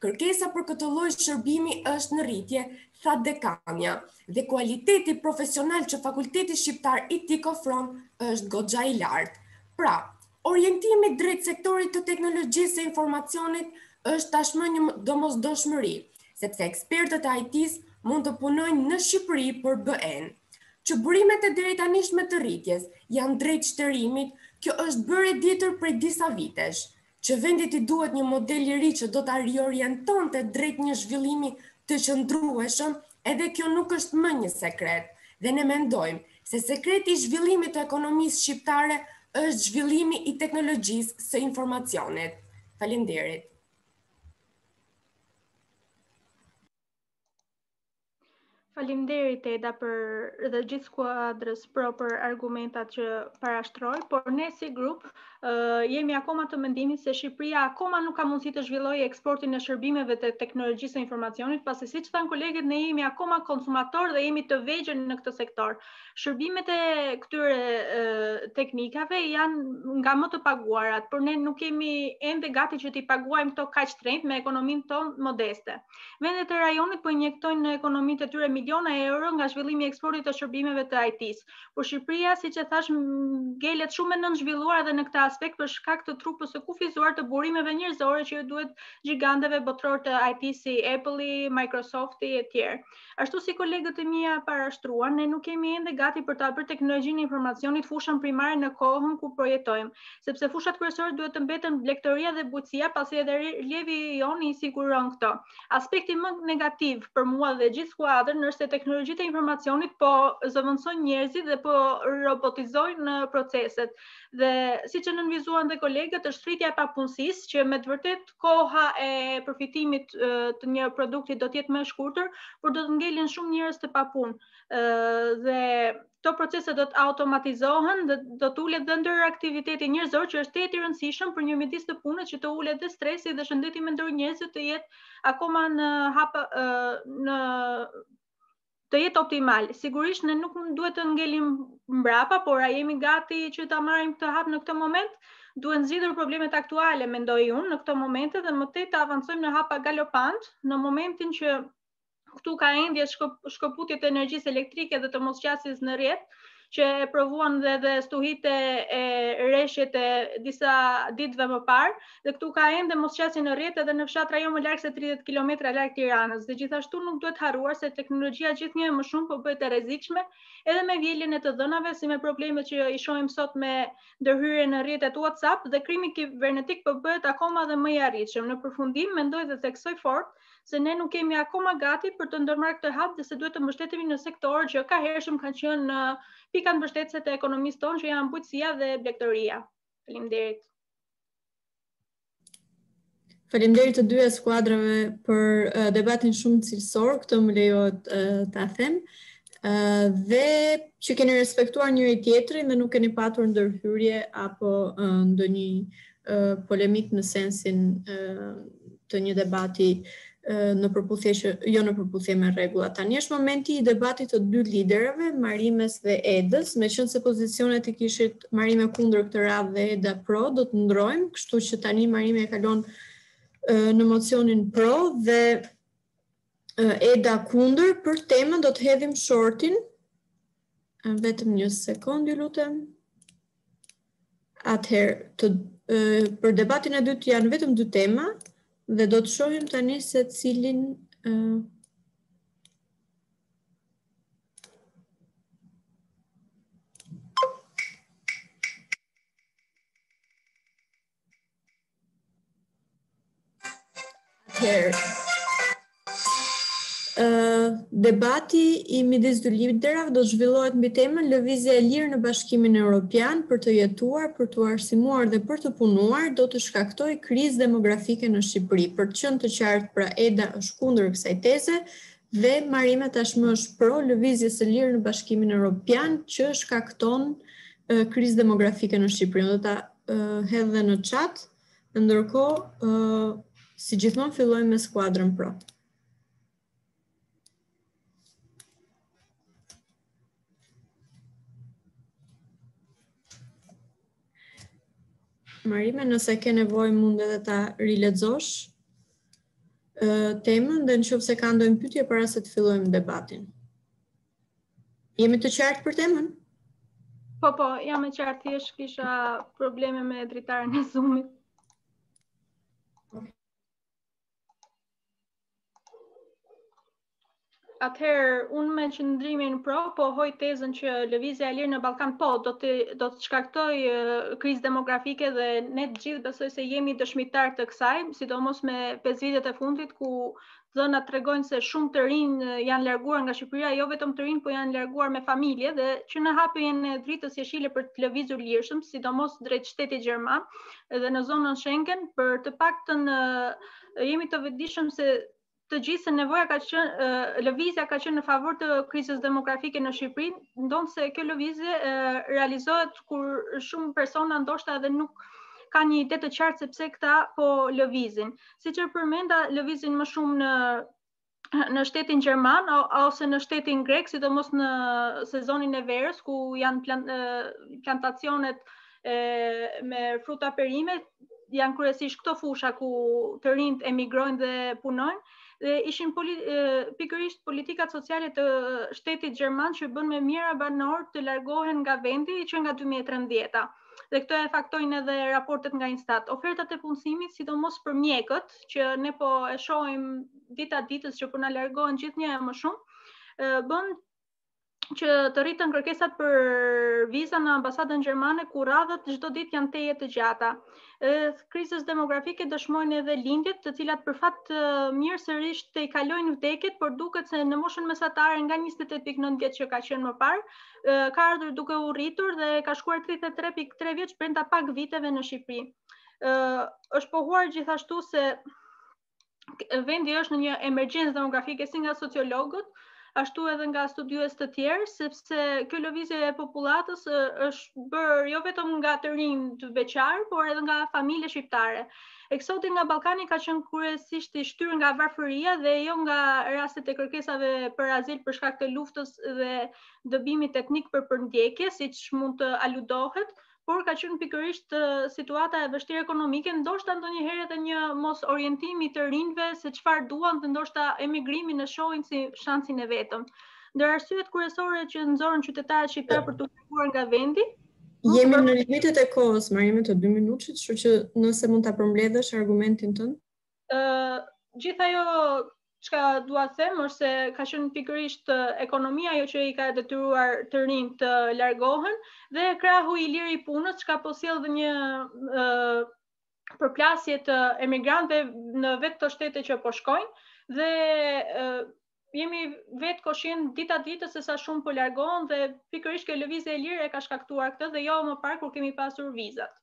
kërkesa për këtë lloj shërbimi është në rritje, tha dekania, dhe kualiteti profesional që Fakulteti Shqiptar i TIK ofron është goxha i lartë. Pra, orientimi drejt sektorit të teknologjisë e informacionit është tashmë një domosdoshmëri, sepse ekspertët e IT-s mund të punojnë në Shqipëri për BE-n. Që burimet e drejtanishme të rritjes janë drejt shtërimit, kjo është bërë e ditur prej disa vitesh. Që vendit i duhet një model i ri që do ta riorientonte drejt një zhvillimi të qëndrueshëm, edhe kjo nuk është më një sekret. Dhe ne mendojmë se sekreti i zhvillimit të ekonomisë shqiptare është zhvillimi i teknologjisë së informacionit. Faleminderit. Faleminderit Eda për dhe gjithë skuadrës pro për argumentat që parashtroi, por ne si grup jemi akoma të mendimit se Shqipëria akoma nuk ka mundësi të zhvillojë eksportin e shërbimeve të teknologjisë së informacionit, pasi siç thanë kolegët, ne jemi akoma konsumator dhe jemi të vegjël në këtë sektor. Shërbimet e këtyre teknikave janë nga më të paguarat, por ne nuk jemi ende gati që t'i paguajmë këto kaq shtrenjtë me ekonominë tonë modeste. Vendet e rajonit po injektojnë në ekonomitë e tyre miliona euro nga zhvillimi i eksportit të shërbimeve të IT-s. Por Shqipëria, siç e thash, ngelet shumë e nënzhvilluar edhe në këtë aspekt për shkak të trupës së kufizuar të burimeve njerëzore që duhet gjiganteve botror të IT si Apple-i, Microsoft-i e tjerë. Ashtu si kolegët e mia parashtruan, ne nuk jemi ende gati për ta bërë teknologjinë e informacionit fushën primare në kohën ku projektojmë, sepse fushat kryesore duhet të mbeten blegtoria dhe bujqësia, pasi edhe relievi jon i siguron këto. Aspekti më negativ për mua dhe gjithë skuadrën është se teknologjitë e informacionit po zëvendësojnë njerëzit dhe po robotizojnë proceset. Dhe siç e nënvizuan dhe kolegët, është rritja e papunësisë, që me të vërtetë koha e përfitimit të një produkti do të jetë më e shkurtër, por do të ngelen shumë njerëz të papunë. Dhe këto procese do të automatizohen dhe do të ulet dhe ndër aktiviteti njerëzor, që është tetë i rëndësishëm për një midis të punës, që të ulet dhe stresi dhe shëndeti mendor i njerëzit të jetë akoma të jetë optimal. Sigurisht ne nuk duhet të ngelim mbrapa, por a jemi gati që ta marrim këtë hap në këtë moment? Duhet zgjidhur problemet aktuale, mendoj unë, në këto momente dhe më tej të avancojmë në hapa galopant, në momentin që këtu ka endje shkëputjet e energjisë elektrike dhe të mosqasjes në rrjet, që e provuan dhe stuhit e rreshjet e disa ditëve më parë, dhe këtu ka ende mosqasje në rrjet edhe në fshat rajon më larg se 30 kilometra larg Tiranës. Dhe gjithashtu nuk duhet harruar se teknologjia gjithnjë më shumë po bëhet e rrezikshme, edhe me vjeljen e të dhënave, si me problemet që i shohim sot me ndërhyrje në rrjetet WhatsApp, dhe krimi kibernetik po bëhet akoma dhe më i arritshëm. Në përfundim, mendoj dhe theksoj fort se ne nuk kemi akoma gati për të ndërmarrë këtë hap dhe se duhet të mbështetemi në sektor që ka hershëm kanë qenë pikat mbështetëse të ekonomisë tonë, që janë bujqësia dhe blegtoria. Faleminderit. Faleminderit të dyja skuadrave për debatin shumë cilësor, këtë më lejohet ta them. Dhe që keni respektuar njëri tjetrin dhe nuk keni patur ndërhyrje apo ndonjë polemik në sensin të një debati në përputhje jo në përputhje me rregullat. Tani është momenti i debatit të dy liderëve, Marimes dhe Edës, meqense pozicionet i kishit Marime kundër këtë radhë dhe Eda pro, do të ndrojmë, kështu që tani Marime e kalon në mocionin pro dhe Eda kundër. Për temën do të hedhim shortin. Vetëm një sekond, ju lutem. Atëherë, për debatin e dytë janë vetëm dy tema. Dhe do të shohim tani se cilin Debati i midis dy liderave do zhvillohet mbi temën lëvizja e lirë në Bashkimin Evropian për të jetuar, për të arsimuar dhe për të punuar do të shkaktojë krizë demografike në Shqipëri. Për të qenë të qartë, pra EDA është kundër kësaj teze dhe Marime tashmë është pro lëvizjes së lirë në Bashkimin Evropian që shkakton krizë demografike në Shqipëri. Do ta hedh dhe në chat, ndërkohë si gjithmonë fillojmë me skuadrën pro. Marime, nëse ke nevojë mund edhe ta rilexosh temën dhe nëse ka ndonjë pyetje para se të fillojmë debatin. Jemi të qartë për temën? Po, jam e qartë, thjesht kisha probleme me dritaren e Zoom-it. Atëherë, unë me qëndrimin pro, po hoj tezën që lëvizja e lirë në Ballkan do të shkaktoj krizë demografike dhe ne të gjithë besoj se jemi dëshmitar të kësaj, sidomos me 5 vitet e fundit ku dhënat tregojnë se shumë të rinj janë larguar nga Shqipëria, jo vetëm të rinj, po janë larguar me familje dhe që në hapjen e dritës jeshile për të lëvizur lirshëm, sidomos drejt shtetit gjerman dhe në zonën Schengen, për të paktën jemi të vetëdijshëm se të gjithë se nevoja ka qenë, lëvizja ka qenë në favor të krizës demografike në Shqipëri, ndonë se kjo lëvizje realizohet kur shumë persona ndoshta edhe nuk ka një ide të qartë se pse këta po lëvizin. Siç e përmenda, lëvizin më shumë në shtetin gjerman ose në shtetin grek, sidomos në sezonin e verës ku janë plantacionet me fruta perime, janë kryesisht këto fusha ku të rinjt emigrojnë dhe punojnë. Dhe ishin pikërisht politikat sociale të shtetit gjerman që bën me mira banor të largohen nga vendi që nga 2013. Dhe këto e faktojnë edhe raportet nga Instat. Ofertat e punësimit, sidomos për mjekët, që ne po e shohim dita ditës që po na largohen gjithnjë më shumë, bën që të rritën kërkesat për viza në ambasadën gjermane ku radhët çdo ditë janë teje të gjata. Krizës demografike dëshmojnë edhe lindjet, të cilat për fat mirë sërish të i kalojnë vdekjet, por duket se në moshën mesatare nga 28.9 vjeç që ka qenë më parë, ka ardhur duke u rritur dhe ka shkuar 33.3 vjeç brenda pak viteve në Shqipëri. Është pohuar gjithashtu se vendi është në një emergjencë demografike si nga sociologët, ashtu edhe nga studiues të tjerë, sepse kjo lëvizje e popullatës është bërë jo vetëm nga të rinj të veçarë, por edhe nga familje shqiptare. Eksodi nga Ballkani ka qenë kryesisht i shtyrë nga varfëria dhe jo nga rastet e kërkesave për azil për shkak të luftës dhe dëbimit etnik për përndjekje, siç mund të aludohet, por ka qenë pikërisht situata e vështirë ekonomike, ndoshta ndonjëherë edhe një mos orientimi të rinjve se çfarë duan dhe ndoshta emigrimin e shohin si shansin e vetëm. Ndër arsyet kryesore që nxorën qytetarët shqiptar për të larguar nga vendi, jemi në limitet e kohës, Marime, të 2 minutit, kështu që nëse mund ta përmbledhësh argumentin tënd. Gjithë ajo çka dua të them është se ka qenë pikërisht ekonomia ajo që i ka detyruar të rinjt të largohen dhe krahu i lirë i punës, çka po sjell dhe një përplasje të emigrantëve në vetë këto shtete që po shkojnë dhe jemi vetë koshien dita ditës se sa shumë po largohen dhe pikërisht kjo lëvizje e lirë e ka shkaktuar këtë dhe jo më parë kur kemi pasur vizat.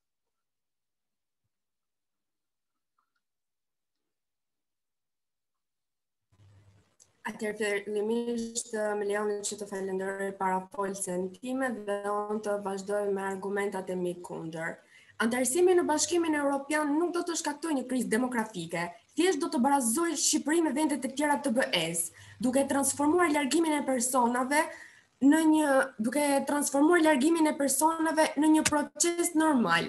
Atëherë fillimisht më lejoni që të falenderoj parafolsen time dhe unë të vazhdoj me argumentat e mi kundër. Antarësimi në Bashkimin Evropian nuk do të shkaktojë një krizë demografike, thjesht do të barazojë Shqipërinë me vendet e tjera të BE-s, duke transformuar largimin e personave në një proces normal,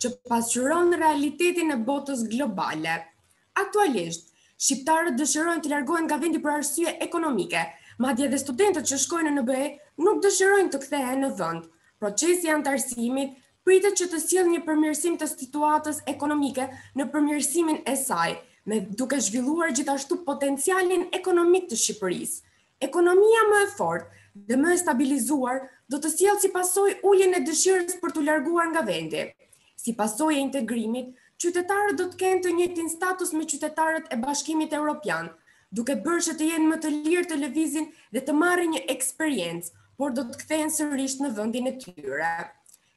që pasqyron realitetin e botës globale. Aktualisht, shqiptarët dëshirojnë të largohen nga vendi për arsye ekonomike, madje edhe studentët që shkojnë në BE nuk dëshirojnë të kthehen në vend. Procesi i antarësimit pritet që të sjellë një përmirësim të situatës ekonomike në përmirësimin e saj, duke zhvilluar gjithashtu potencialin ekonomik të Shqipërisë. Ekonomia më e fortë dhe më e stabilizuar do të sjellë si pasojë uljen e dëshirës për të larguar nga vendi. Si pasojë e integrimit, qytetarët do të kenë të njëjtin status me qytetarët e Bashkimit Evropian. duke bërë që të jenë më të lirë të lëvizin dhe të marrin një eksperiencë, por do të kthehen sërish në vendin e tyre.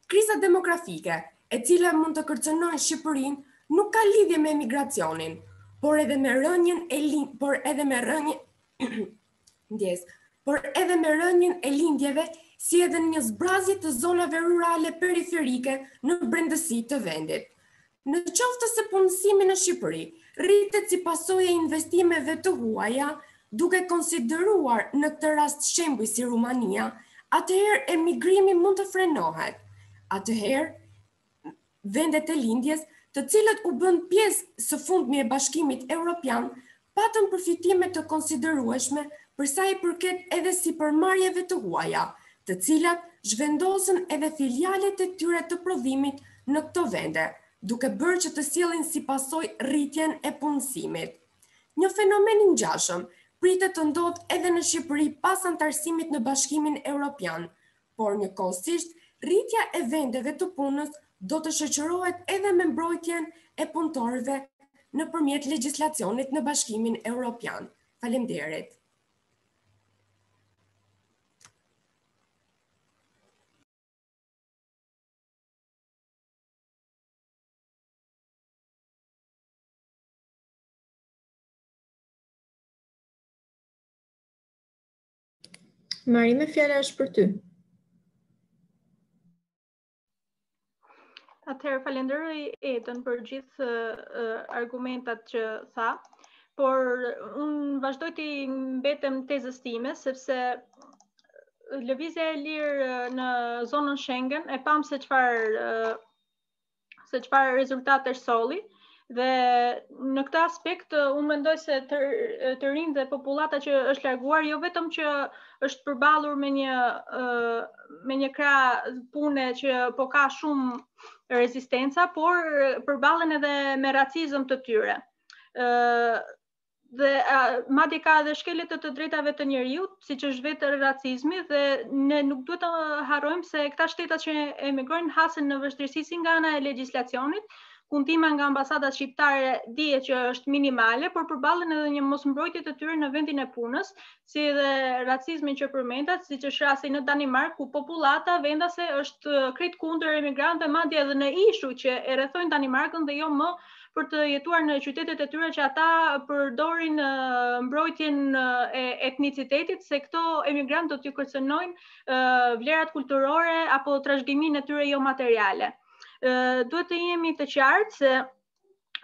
Kriza demografike, e cila mund të kërcënojë Shqipërinë, nuk ka lidhje me emigracionin, por edhe me rënien e lindjeve, si edhe një zbrazje të zonave rurale periferike në brendësi të vendit. Në qoftë se punësimi në Shqipëri rritet si pasojë e investimeve të huaja, duke konsideruar në këtë rast shembuj si Rumania, atëherë emigrimi mund të frenohet. Atëherë, vendet e lindjes, të cilët u bën pjesë së fundmi e Bashkimit Evropian, patën përfitime të konsiderueshme për sa i përket edhe sipërmarrjeve të huaja, të cilat zhvendosën edhe filialet e tyre të prodhimit në këto vende, duke bërë që të sjellin si pasojë rritjen e punësimit. Një fenomen i ngjashëm pritet të ndodhë edhe në Shqipëri pas antarësimit në Bashkimin Evropian, por njëkohësisht rritja e vendeve të punës do të shoqërohet edhe me mbrojtjen e punëtorëve nëpërmjet legjislacionit në Bashkimin Evropian. Faleminderit. Marime, fjala është për ty. Atëherë falenderoj Edën për gjithë argumentat që tha, por unë vazhdoj të mbetem tezës time, sepse lëvizja e lirë në zonën Schengen e pam se çfarë rezultate solli, dhe në këtë aspekt unë mendoj se të rinj dhe popullata që është larguar jo vetëm që është përballur me një krah pune që po ka shumë rezistenca, por përballen edhe me racizëm të tyre. Dhe madje ka edhe shkelje të drejtave të njeriut, siç është vetë racizmi, dhe ne nuk duhet të harrojmë se këta shtetat që emigrojnë hasen në vështirësi si nga ana e legjislacionit. Puntima nga ambasadat shqiptare dihet që është minimale, por përballen edhe një mosmbrojtje të tyre në vendin e punës, si edhe racizmin që përmendat, siç është rasti në Danimark, ku popullata vendase është krejt kundër emigrantëve, madje edhe në ishuj që e rrethojnë Danimarkën dhe jo më për të jetuar në qytetet e tyre që ata përdorin mbrojtjen e etnicitetit, se këto emigrantë do t'ju kërcënojnë vlerat kulturore apo trashëgiminë e tyre jo materiale. Duhet të jemi të qartë se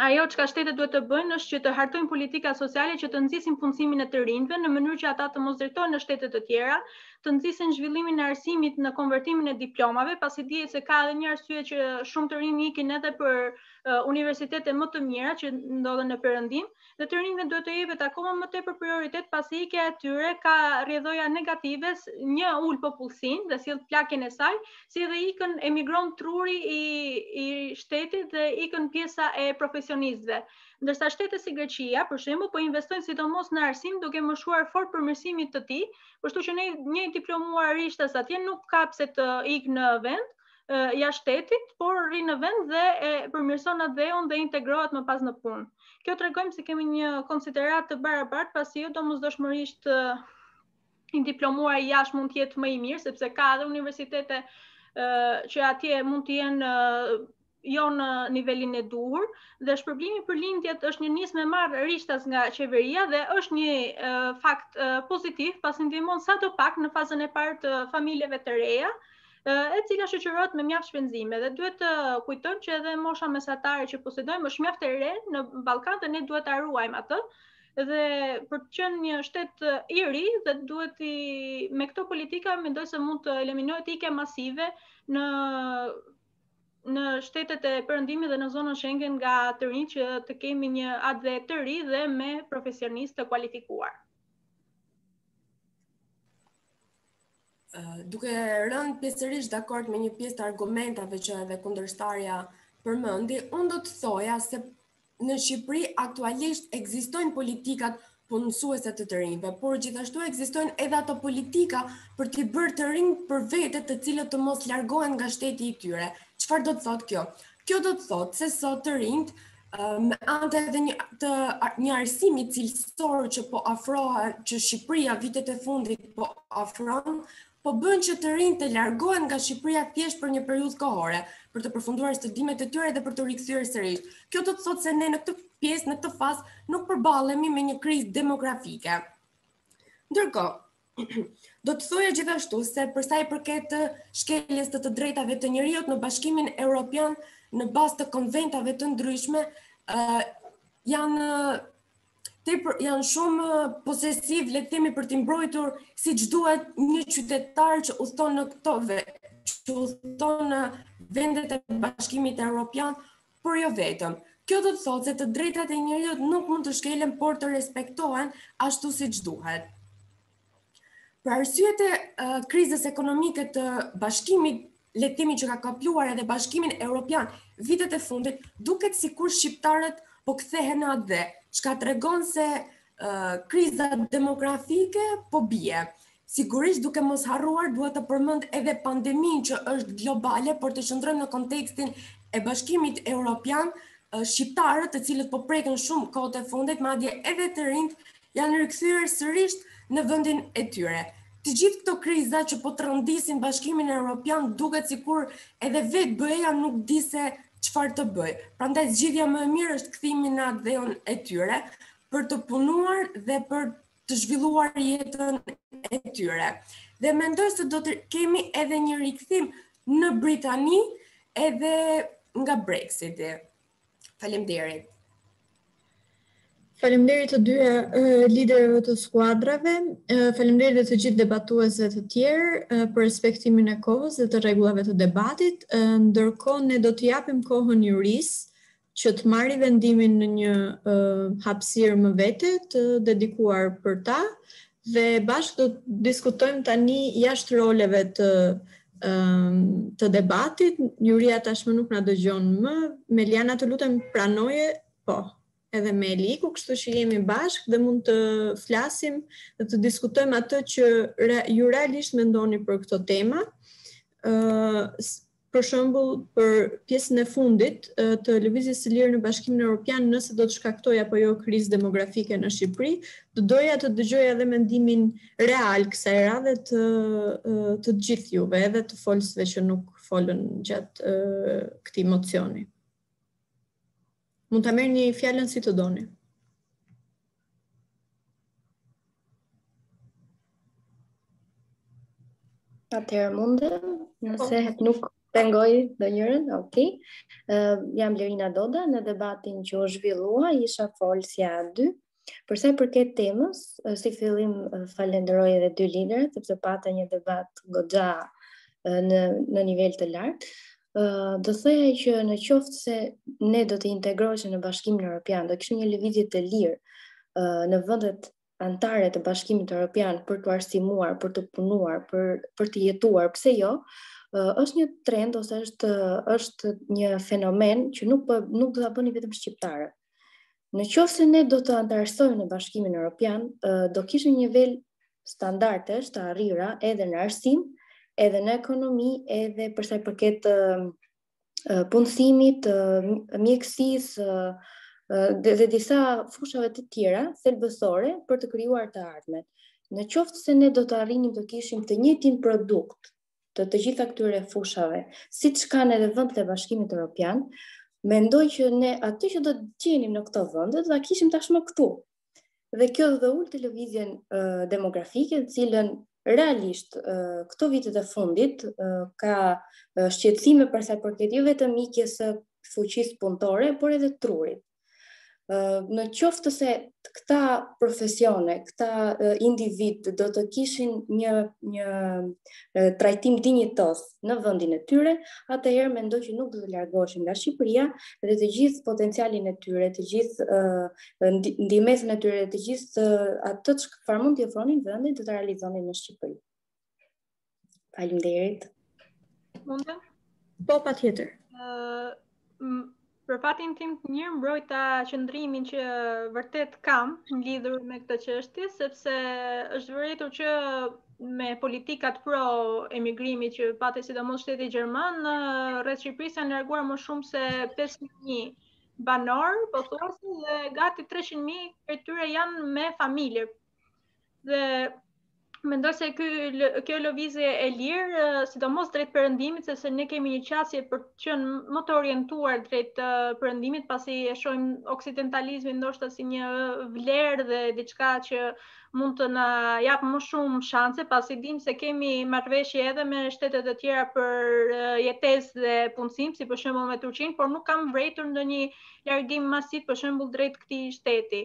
ajo çka shtetet duhet të bëjnë është që të hartojnë politika sociale që të nxisin punësimin e të rinjve në mënyrë që ata të mos drejtohen në shtete të tjera, të nxisin zhvillimin e arsimit në konvertimin e diplomave, pasi dihet se ka edhe një arsye që shumë të rinj ikin edhe për universitete më të mira që ndodhen në Perëndim, dhe të rinjve duhet të jepet akoma më tepër prioritet pasi ikja e tyre ka rrjedhoja negative, një ul popullsinë dhe sjell plakjen e saj, si edhe ikën emigron truri i shtetit dhe ikën pjesa e profesionistëve. Ndërsa shtete si Greqia, për shembull, po investojnë sidomos në arsim duke mëshuar fort përmirësimit të tij, kështu që një diplomuar rishtas atje nuk ka pse të ikë në vend jashtë shtetit, por rri në vend dhe e përmirëson atë dheun dhe integrohet më pas në punë. Kjo tregojmë se kemi një konsiderat të barabartë, pasi jo domosdoshmërisht i diplomuar jashtë mund të jetë më i mirë, sepse ka edhe universitete që atje mund të jenë jo në nivelin e duhur, dhe shpërblimi për lindjet është një nismë e marrë rishtas nga qeveria dhe është një fakt pozitiv, pasi ndihmon sadopak në fazën e parë të familjeve të reja, e cila shoqërohet me mjaft shpenzime, dhe duhet të kujtojmë që edhe mosha mesatare që posedojmë është mjaft e re në Ballkan dhe ne duhet ta ruajmë atë. Dhe për të qenë një shtet i ri, dhe duhet me këto politika mendoj se mund të eliminohet ikja masive në shtetet e Perëndimit dhe në zonën Schengen nga të rinj, që të kemi një atë të ri dhe me profesionistë të kualifikuar. Duke rënë pjesërisht dakord me një pjesë të argumentave që edhe kundërshtarja përmendi, unë do të thoja se në Shqipëri aktualisht ekzistojnë politikat punësuese të rinjve, por gjithashtu ekzistojnë edhe ato politika për t'i bërë të rinj për vete të cilët të mos largohen nga shteti i tyre. Çfarë do të thotë kjo? Kjo do të thotë se sot të rinjt me anë edhe një arsimi cilësor që po afrohet, që Shqipëria vitet e fundit po afron, po bën që të rinjtë të largohen nga Shqipëria thjesht për një periudhë kohore, për të përfunduar studimet e tyre dhe për të rikthyer sërish. Kjo do të thotë se ne në këtë pjesë, në këtë fazë, nuk përballemi me një krizë demografike. Ndërkohë, do të thoja gjithashtu se për sa i përket shkeljes të drejtave të njerëzit në Bashkimin Evropian, në bazë të konventave të ndryshme, janë shumë posesiv, le të themi, për të mbrojtur siç duhet një qytetar që udhton në vendet e Bashkimit Evropian, por jo vetëm. Kjo do të thotë se të drejtat e njerëzit nuk mund të shkelen, por të respektohen ashtu siç duhet. Për arsyet e krizës ekonomike të Bashkimit, le të themi që ka kapluar edhe Bashkimin Evropian vitet e fundit, duket sikur shqiptarët po kthehen atje, çka tregon se kriza demografike po bie. Sigurisht duke mos harruar duhet të përmend edhe pandeminë që është globale, por të qëndrojmë në kontekstin e Bashkimit Evropian, shqiptarët, të cilët po preken shumë kohët e fundit, madje edhe të rinjt, janë rikthyer sërish në vendin e tyre. Të gjithë këto kriza që po të rëndisin Bashkimin Evropian duket sikur edhe vetë BE-ja nuk di se çfarë të bëj. Prandaj zgjidhja më e mirë është kthimi në atë dheun e tyre për të punuar dhe për të zhvilluar jetën e tyre. Dhe mendoj se do të kemi edhe një rikthim në Britani edhe nga Brexiti. Faleminderit. Faleminderit të dyja liderëve të skuadrave, faleminderit të gjithë debatuesve të tjerë për respektimin e kohës dhe të rregullave të debatit. Ndërkohë ne do të japim kohën jurisë që të marrë vendimin në një hapësirë më vete të dedikuar për ta dhe bashkë do të diskutojmë tani jashtë roleve të debatit. Juria tashmë nuk na dëgjon më. Meliana, të lutem pranoje, po. Edhe me Eliku, kështu që jemi bashkë dhe mund të flasim dhe të diskutojmë atë që ju realisht mendoni për këto tema. Për shembull, për pjesën e fundit të lëvizjes së lirë në Bashkimin Evropian, nëse do të shkaktoj apo jo krizë demografike në Shqipëri, do doja të dëgjoja edhe mendimin real kësaj radhe të gjithë juve, edhe të folësve që nuk folën gjatë këtij mocioni. Mund ta merrni fjalën si të doni. Atëherë mundem, nëse nuk pengoj ndonjërin, okay. Jam Lerina Doda, në debatin që u zhvillua isha folësja 2. Për sa i përket temës, si fillim falenderoj edhe dy liderët, sepse patën një debat goxha në nivel të lartë. Do thoya që në qoftë se ne do të integroheshim në Bashkimin Evropian, do kishim një lëvizje të lirë në vendet anëtare të Bashkimit Evropian për të arsimuar, për të punuar, për të jetuar, pse jo? Është një trend ose është një fenomen që nuk do ta bëni vetëm shqiptarët. Në qoftë se ne do të antarësohemi në Bashkimin Evropian, do kishim një nivel standardesh të arrira edhe në arsim, edhe në ekonomi, edhe për sa i përket punësimit, mjekësisë dhe disa fushave të tjera thelbësore për të krijuar të ardhmen. Në qoftë se ne do të arrinim të kishim të njëjtin produkt të gjitha këtyre fushave, siç kanë edhe vendet e Bashkimit Evropian, mendoj që ne atë që do të gjenim në këto vende do ta kishim tashmë këtu. Dhe kjo do ul televizjen demografike, të cilën realisht këto vitet e fundit ka shqetësime për sa i përket jo vetëm ikjes së fuqisë punëtore, por edhe trurit. Në qoftë se këta profesione, këta individ do të kishin një trajtim dinjitos në vendin e tyre, atëherë mendoj që nuk do të largoheshin nga Shqipëria dhe të gjithë potencialin e tyre, të gjithë ndihmën e tyre, të gjithë atë çfarë mund t'i ofronin vendit do ta realizonin në Shqipëri. Faleminderit. Mundem? Po, patjetër. Për fatin tim të mirë mbrojta qëndrimin që vërtet kam lidhur me këtë çështje, sepse është vërtetur që me politikat pro emigrimit që pati sidomos shteti gjerman, rreth Shqipërisë janë larguar më shumë se 5.000 banor, pothuajse, dhe gati 300.000 prej tyre janë me familje. Dhe mendoj se kjo lëvizje e lirë, sidomos drejt perëndimit, sepse ne kemi një qasje për të qenë më të orientuar drejt perëndimit, pasi e shohim oksidentalizmin ndoshta si një vlerë dhe diçka që mund të na jap më shumë shanse, pasi dim se kemi marrëveshje edhe me shtete të tjera për jetesë dhe punësim, si për shembull me Turqinë, por nuk kam vërejtur ndonjë largim masiv për shembull drejt këtij shteti.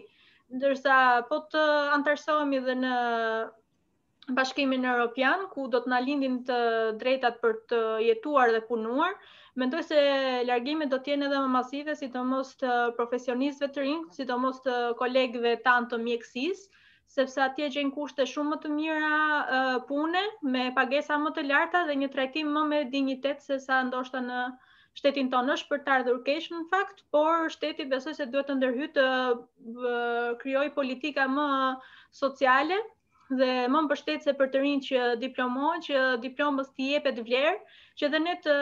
Ndërsa po të antarësohemi edhe në Bashkimin Evropian, ku do të na lindin të drejtat për të jetuar dhe punuar, mendoj se largimet do të jenë edhe më masive, sidomos të profesionistëve të rinj, sidomos të kolegëve tanë të mjekësisë, sepse atje gjejnë kushte shumë më të mira pune, me pagesa më të larta dhe një trajtim më me dinjitet se sa ndoshta në shtetin tonë. Është për të ardhur keq në fakt, por shteti besoj se duhet të ndërhyjë të krijojë politika më sociale dhe më mbështetëse për të rinj që diplomohen, që diplomës t'i jepet vlerë, që dhe ne të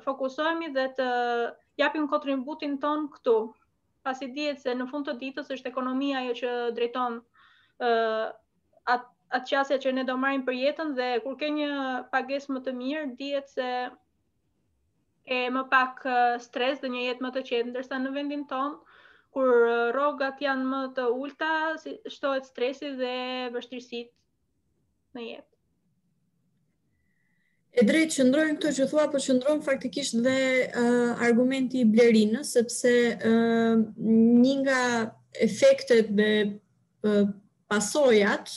fokusohemi dhe të japim kontributin ton këtu. Pasi dihet se në fund të ditës është ekonomia ajo që drejton atë qasje që ne do marrim për jetën, dhe kur ke një pagesë më të mirë, dihet se ke më pak stres dhe një jetë më të qetë, ndërsa në vendin tonë, kur rrogat janë më të ulta, shtohet stresi dhe vështirësitë në jetë. E drejtë, qëndrojnë këto që thua, po qëndrojnë faktikisht dhe argumenti i Blerinës, sepse një nga efektet dhe pasojat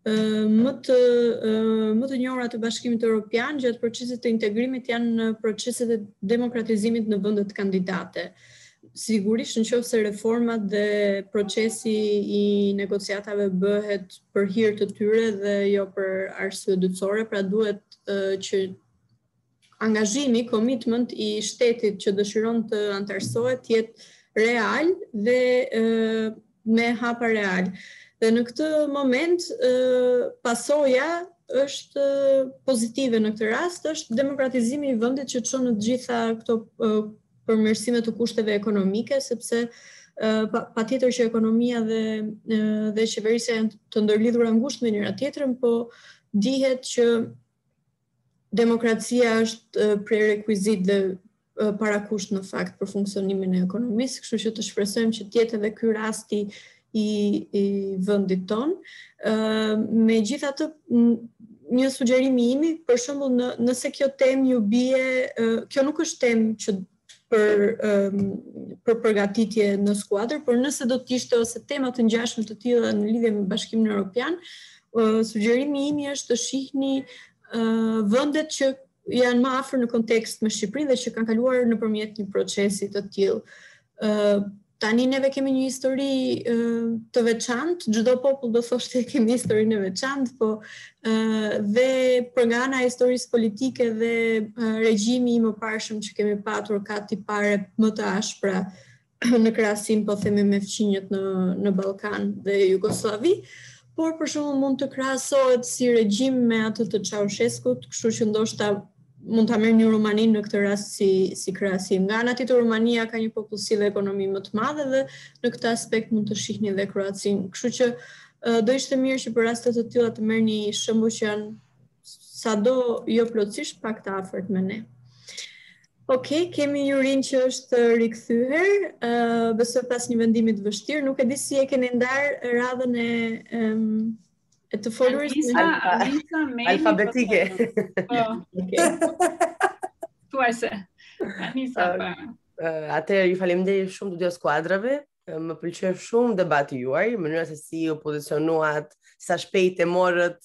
më të njohura të Bashkimit Evropian gjatë procesit të integrimit janë proceset e demokratizimit në vendet kandidate. Sigurisht nëse reformat dhe procesi i negociatave bëhet për hir të tyre dhe jo për arsye dytësore, pra duhet që angazhimi, commitment i shtetit që dëshiron të antarësohet jetë real dhe me hapa real. Dhe në këtë moment pasoja është pozitive në këtë rast, është demokratizimi i vendit që çon në të gjitha këto përmirësime të kushteve ekonomike, sepse patjetër që ekonomia dhe qeverisja janë të ndërlidhura ngushtë me njëra tjetrën, po dihet që demokracia është prerekuizit dhe parakusht në fakt për funksionimin e ekonomisë, kështu që të shpresojmë që të jetë edhe ky rasti i vendit tonë. Megjithatë, një sugjerim i imi, për shembull, nëse kjo temë ju bie, kjo nuk është temë që për përgatitje në skuadër, por nëse do të ishte ose tema të ngjashme të tilla në lidhje me Bashkimin Evropian, sugjerimi im është të shihni vendet që janë më afër në kontekst me Shqipërinë dhe që kanë kaluar nëpërmjet një procesi të tillë. Tani neve kemi një histori të veçantë, çdo popull do thoshte kemi historinë e veçantë, po dhe për nga ana e historisë politike dhe regjimi i mëparshëm që kemi patur ka tipare më të ashpra në krahasim, po themi, me fqinjët në Ballkan dhe Jugosllavi, por për shembull mund të krahasohet si regjim me atë të Ceaușescut, kështu që ndoshta mund ta merrni Rumaninë në këtë rast si krahasim. Nga ana tjetër, Rumania ka një popullsi dhe ekonomi më të madhe dhe në këtë aspekt mund të shihni edhe Kroacinë. Kështu që do ishte mirë që për raste të tilla të merrni shembull që janë sado jo plotësisht pak të afërt me ne. Okej, kemi Jurin që është rikthyer, besoj pas një vendimi të vështirë, nuk e di si e keni ndarë radhën e të folurit alfabetike. Thuajse. Anisa. Atëherë ju faleminderit shumë të dy skuadrave. Më pëlqeu shumë debati juaj, mënyra se si u pozicionuat, sa shpejt e morët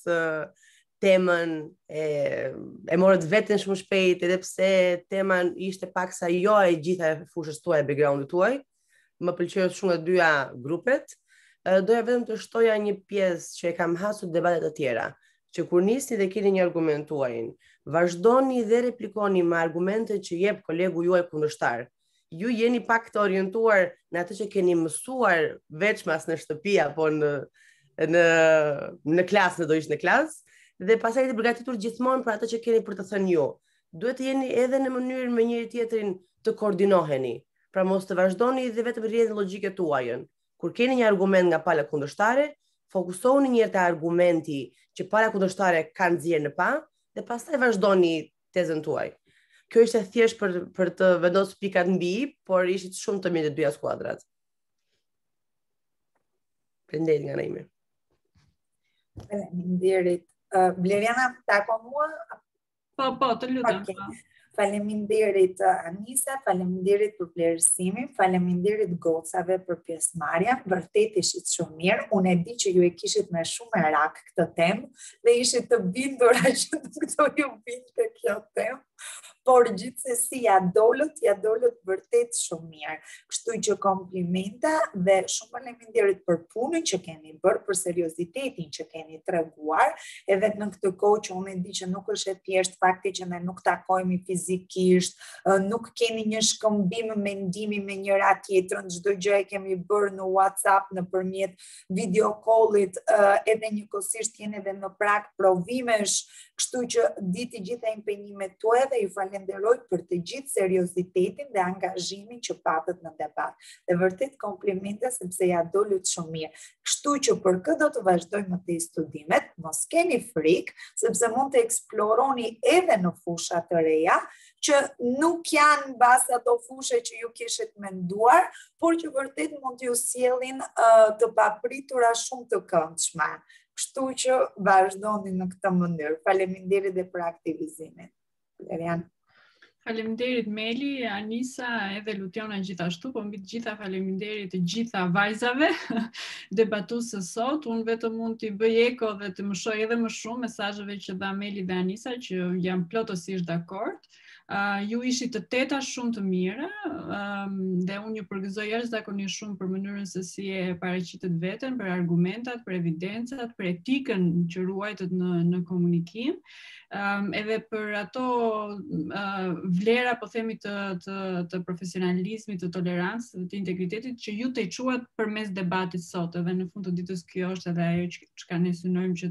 temën, e morët veten shumë shpejt, edhe pse tema ishte paksa jo e gjitha e fushës tuaj, e backgroundit tuaj. Më pëlqeu shumë të dyja grupet. Doja vetëm të shtoja një pjesë që e kam hasur debatet të tjera, që kur nisni dhe keni një argument tuaj, vazhdoni dhe replikoni me argumentet që jep kolegu juaj kundërshtar. Ju jeni pak të orientuar në atë që keni mësuar veçmas në shtëpi apo në klasë, në klasë, dhe pastaj të përgatitur gjithmonë për atë që keni për të thënë ju. Duhet të jeni edhe në mënyrë me njëri tjetrin të koordinoheni. pra mos të vazhdoni dhe vetëm rrjedhni logjikën tuajën. Kur keni një argument nga pala kundërshtare, fokusohuni një te argumenti që pala kundërshtare ka nxjerrë në pa dhe pastaj vazhdoni tezën tuaj. Kjo ishte thjesht për të vendosur pikat mbi i, por ishit shumë të mirë të dyja skuadrat. Faleminderit nga Naimi. Faleminderit. Bleriana, tako mua? Po, të lutem. Okay. Faleminderit Anisa, faleminderit për vlerësimin, faleminderit gocave për pjesëmarrjen, vërtet ishit shumë mirë. Unë e di që ju e kishit me shumë merak këtë temë dhe ishit të bindura që nuk do ju binte kjo temë. Por gjithsesi ja dolët vërtet shumë mirë. Kështu që komplimenta dhe shumë faleminderit për punën që keni bërë, për seriozitetin që keni treguar, edhe në këtë kohë që unë e di që nuk është e thjeshtë fakti që ne nuk takohemi fizikisht, nuk keni një shkëmbim mendimi me njëra tjetrën, çdo gjë e kemi bërë në WhatsApp nëpërmjet video callit, edhe njëkohësisht jeni edhe në prag provimesh, kështu që di të gjitha impenjimet tuaja dhe ju falenderoj për të gjithë seriozitetin dhe angazhimin që patët në debat. Dhe vërtet komplimente sepse ja dolët shumë mirë. Kështu që për këtë do të vazhdojmë të studimet, mos keni frikë, sepse mund të eksploroni edhe në fusha të reja, që nuk janë mbas ato fushe që ju kishit menduar, por që vërtet mund t'ju sjellin të papritura shumë të këndshme. Kështu që vazhdoni në këtë mënyrë. Faleminderit dhe për aktivizimin. Lerian. Faleminderit Meli, Anisa edhe Lutiona gjithashtu, po mbi të gjitha faleminderit të gjitha vajzave debatuese sot. Unë vetëm mund t'i bëj eko dhe të më shoj edhe më shumë mesazheve që dha Meli dhe Anisa që jam plotësisht dakord. Ju ishit të teta shumë të mira dhe unë ju përgëzoj jashtëzakonisht shumë për mënyrën se si e paraqitet veten, për argumentat, për evidencat, për etikën që ruajtet në komunikim, edhe për ato vlera, po themi, të profesionalizmit, të tolerancës dhe të integritetit që ju të quat përmes debatit sot, edhe në fund të ditës kjo është edhe ajo që ne synojmë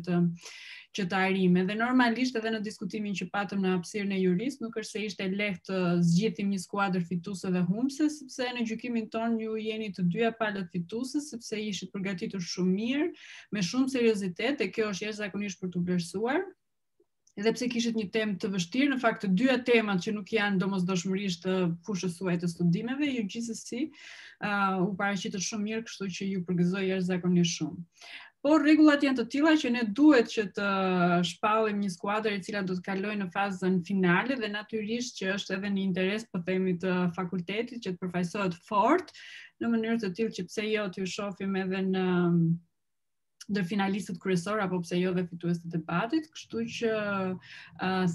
që të arrijmë. Dhe normalisht edhe në diskutimin që patëm në hapësirën e jurist, nuk është se ishte lehtë të zgjidhim një skuadër fituese dhe humbse, sepse në gjykimin ton ju jeni të dyja palët fituese, sepse ishit përgatitur shumë mirë, me shumë seriozitet, e kjo është jashtëzakonisht për t'u vlerësuar. Edhe pse kishit një temë të vështirë, në fakt të dyja temat që nuk janë domosdoshmërisht të fushës suaj të studimeve, ju gjithsesi u paraqitët shumë mirë, kështu që ju përgëzoj jashtëzakonisht shumë. Por rregullat janë të tilla që ne duhet që të shpallim një skuadër e cila do të kalojë në fazën finale dhe natyrisht që është edhe në interes, po themi, të fakultetit që të përfaqësohet fort në mënyrë të tillë që pse jo t'ju shohim edhe në ndër finalistët kryesor apo pse jo dhe fitues të debatit, kështu që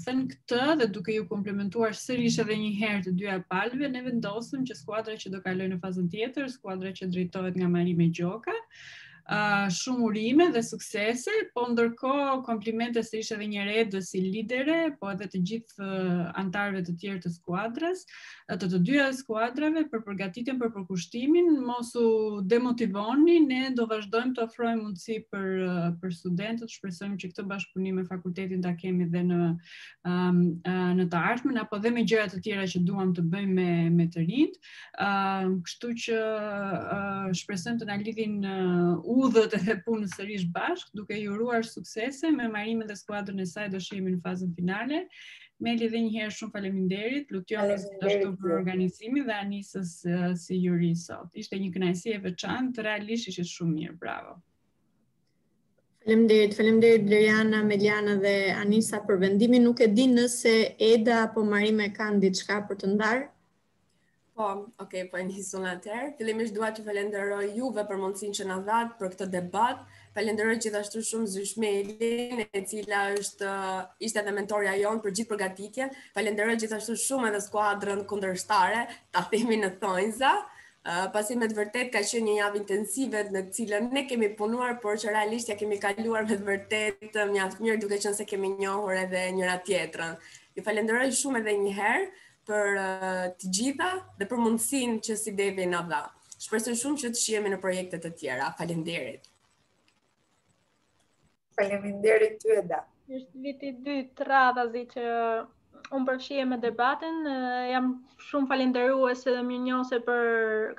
thënë këtë dhe duke ju komplementuar sërish edhe një herë të dyja palëve, ne vendosëm që skuadra që do kalojë në fazën tjetër, skuadra që drejtohet nga Marime Gjoka, shumë urime dhe suksese, po ndërkohë komplimente se ishte edhe një redë si lidere, po edhe të gjithë antarëve të tjerë të skuadrës, të dyja skuadrave për përgatitjen për përkushtimin, mos u demotivoni, ne do vazhdojmë të ofrojmë mundësi për studentët, shpresojmë që këtë bashkëpunim me fakultetin ta kemi dhe në të ardhmen, apo dhe me gjëra të tjera që duam të bëjmë me të rinjt. Kështu që shpresojmë të na lidhin udhët edhe punës sërish bashkë, duke ju uruar suksese me Marimin dhe skuadrën e saj do shihemi në fazën finale. Meli dhe një herë shumë faleminderit, Lutionës gjithashtu për organizimin dhe Anisës si juri sot. Ishte një kënaqësi e veçantë, realisht ishte shumë mirë, bravo. Faleminderit Bleriana, Meliana dhe Anisa për vendimin. Nuk e di nëse Eda apo Marime kanë diçka për të ndarë. Po, po e nisun atëherë. Fillimisht dua të falenderoj juve për mundësinë që na dhatë për këtë debat. Falenderoj gjithashtu shumë Zysh Melin, e cila ishte edhe mentorja jonë për gjithë përgatitjen. Falenderoj gjithashtu shumë edhe skuadrën kundërshtare, ta themi në thonjza. Pasi me të vërtet ka qenë një javë intensive në cilën ne kemi punuar, por që realisht ja kemi kaluar me të vërtet mjaft mirë, duke qenë se kemi njohur edhe njëra tjetrën. Ju falenderoj shumë edhe një herë për të gjitha dhe për mundësinë që si Devi na dha. Shpresoj shumë që të shihemi në projekte të tjera. Faleminderit. Faleminderit ty, Eda. Është viti 2 radhazi që unë përfshije me debatin, jam shumë falenderuese dhe mirënjohëse për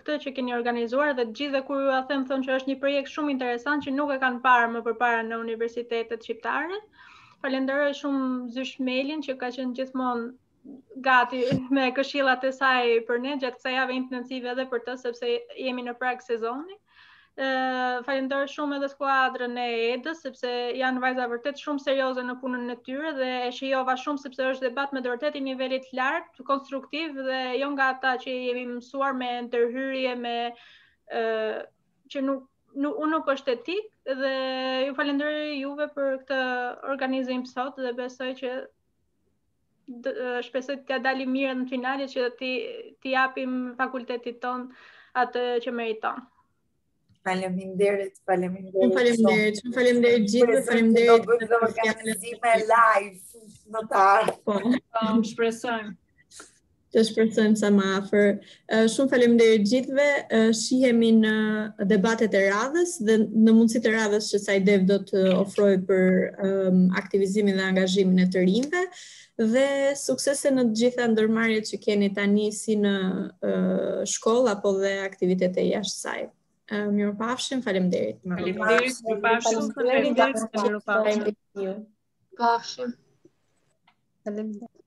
këtë që keni organizuar dhe gjithë dhe kur ju a them thonë që është një projekt shumë interesant që nuk e kanë parë më përpara në universitetet shqiptare. Falenderoj shumë Zysh Melin që ka qenë gjithmonë gati me këshillat e saj për ne gjatë kësaj jave intensive edhe për të sepse jemi në prag sezoni. Falenderoj shumë edhe skuadrën e Edës sepse janë vajza vërtet shumë serioze në punën e tyre dhe e shijova shumë sepse është debat me vërtet i nivelit lartë, konstruktiv dhe jo nga ata që jemi mësuar me ndërhyrje me që unë nuk është etik dhe ju falenderoj juve për këtë organizim sot dhe besoj që shpresoj t'ja dalim mirë në finalet që t'i japim fakultetit ton atë që meriton. Faleminderit. Faleminderit gjithëve, faleminderit. Do bëjmë organizime live në të ardhmen. Shpresojmë. Të shpresojmë sa më afër. Shumë faleminderit gjithëve. Shihemi në debatet e radhës dhe në mundësitë e radhës që SAIDEV do të ofrojë për aktivizimin dhe angazhimin e të rinjve dhe suksese në të gjitha ndërmarrjet që keni tani si në shkollë apo dhe aktivitete jashtë saj. Mirupafshim, faleminderit. Faleminderit. Pafshim. Faleminderit.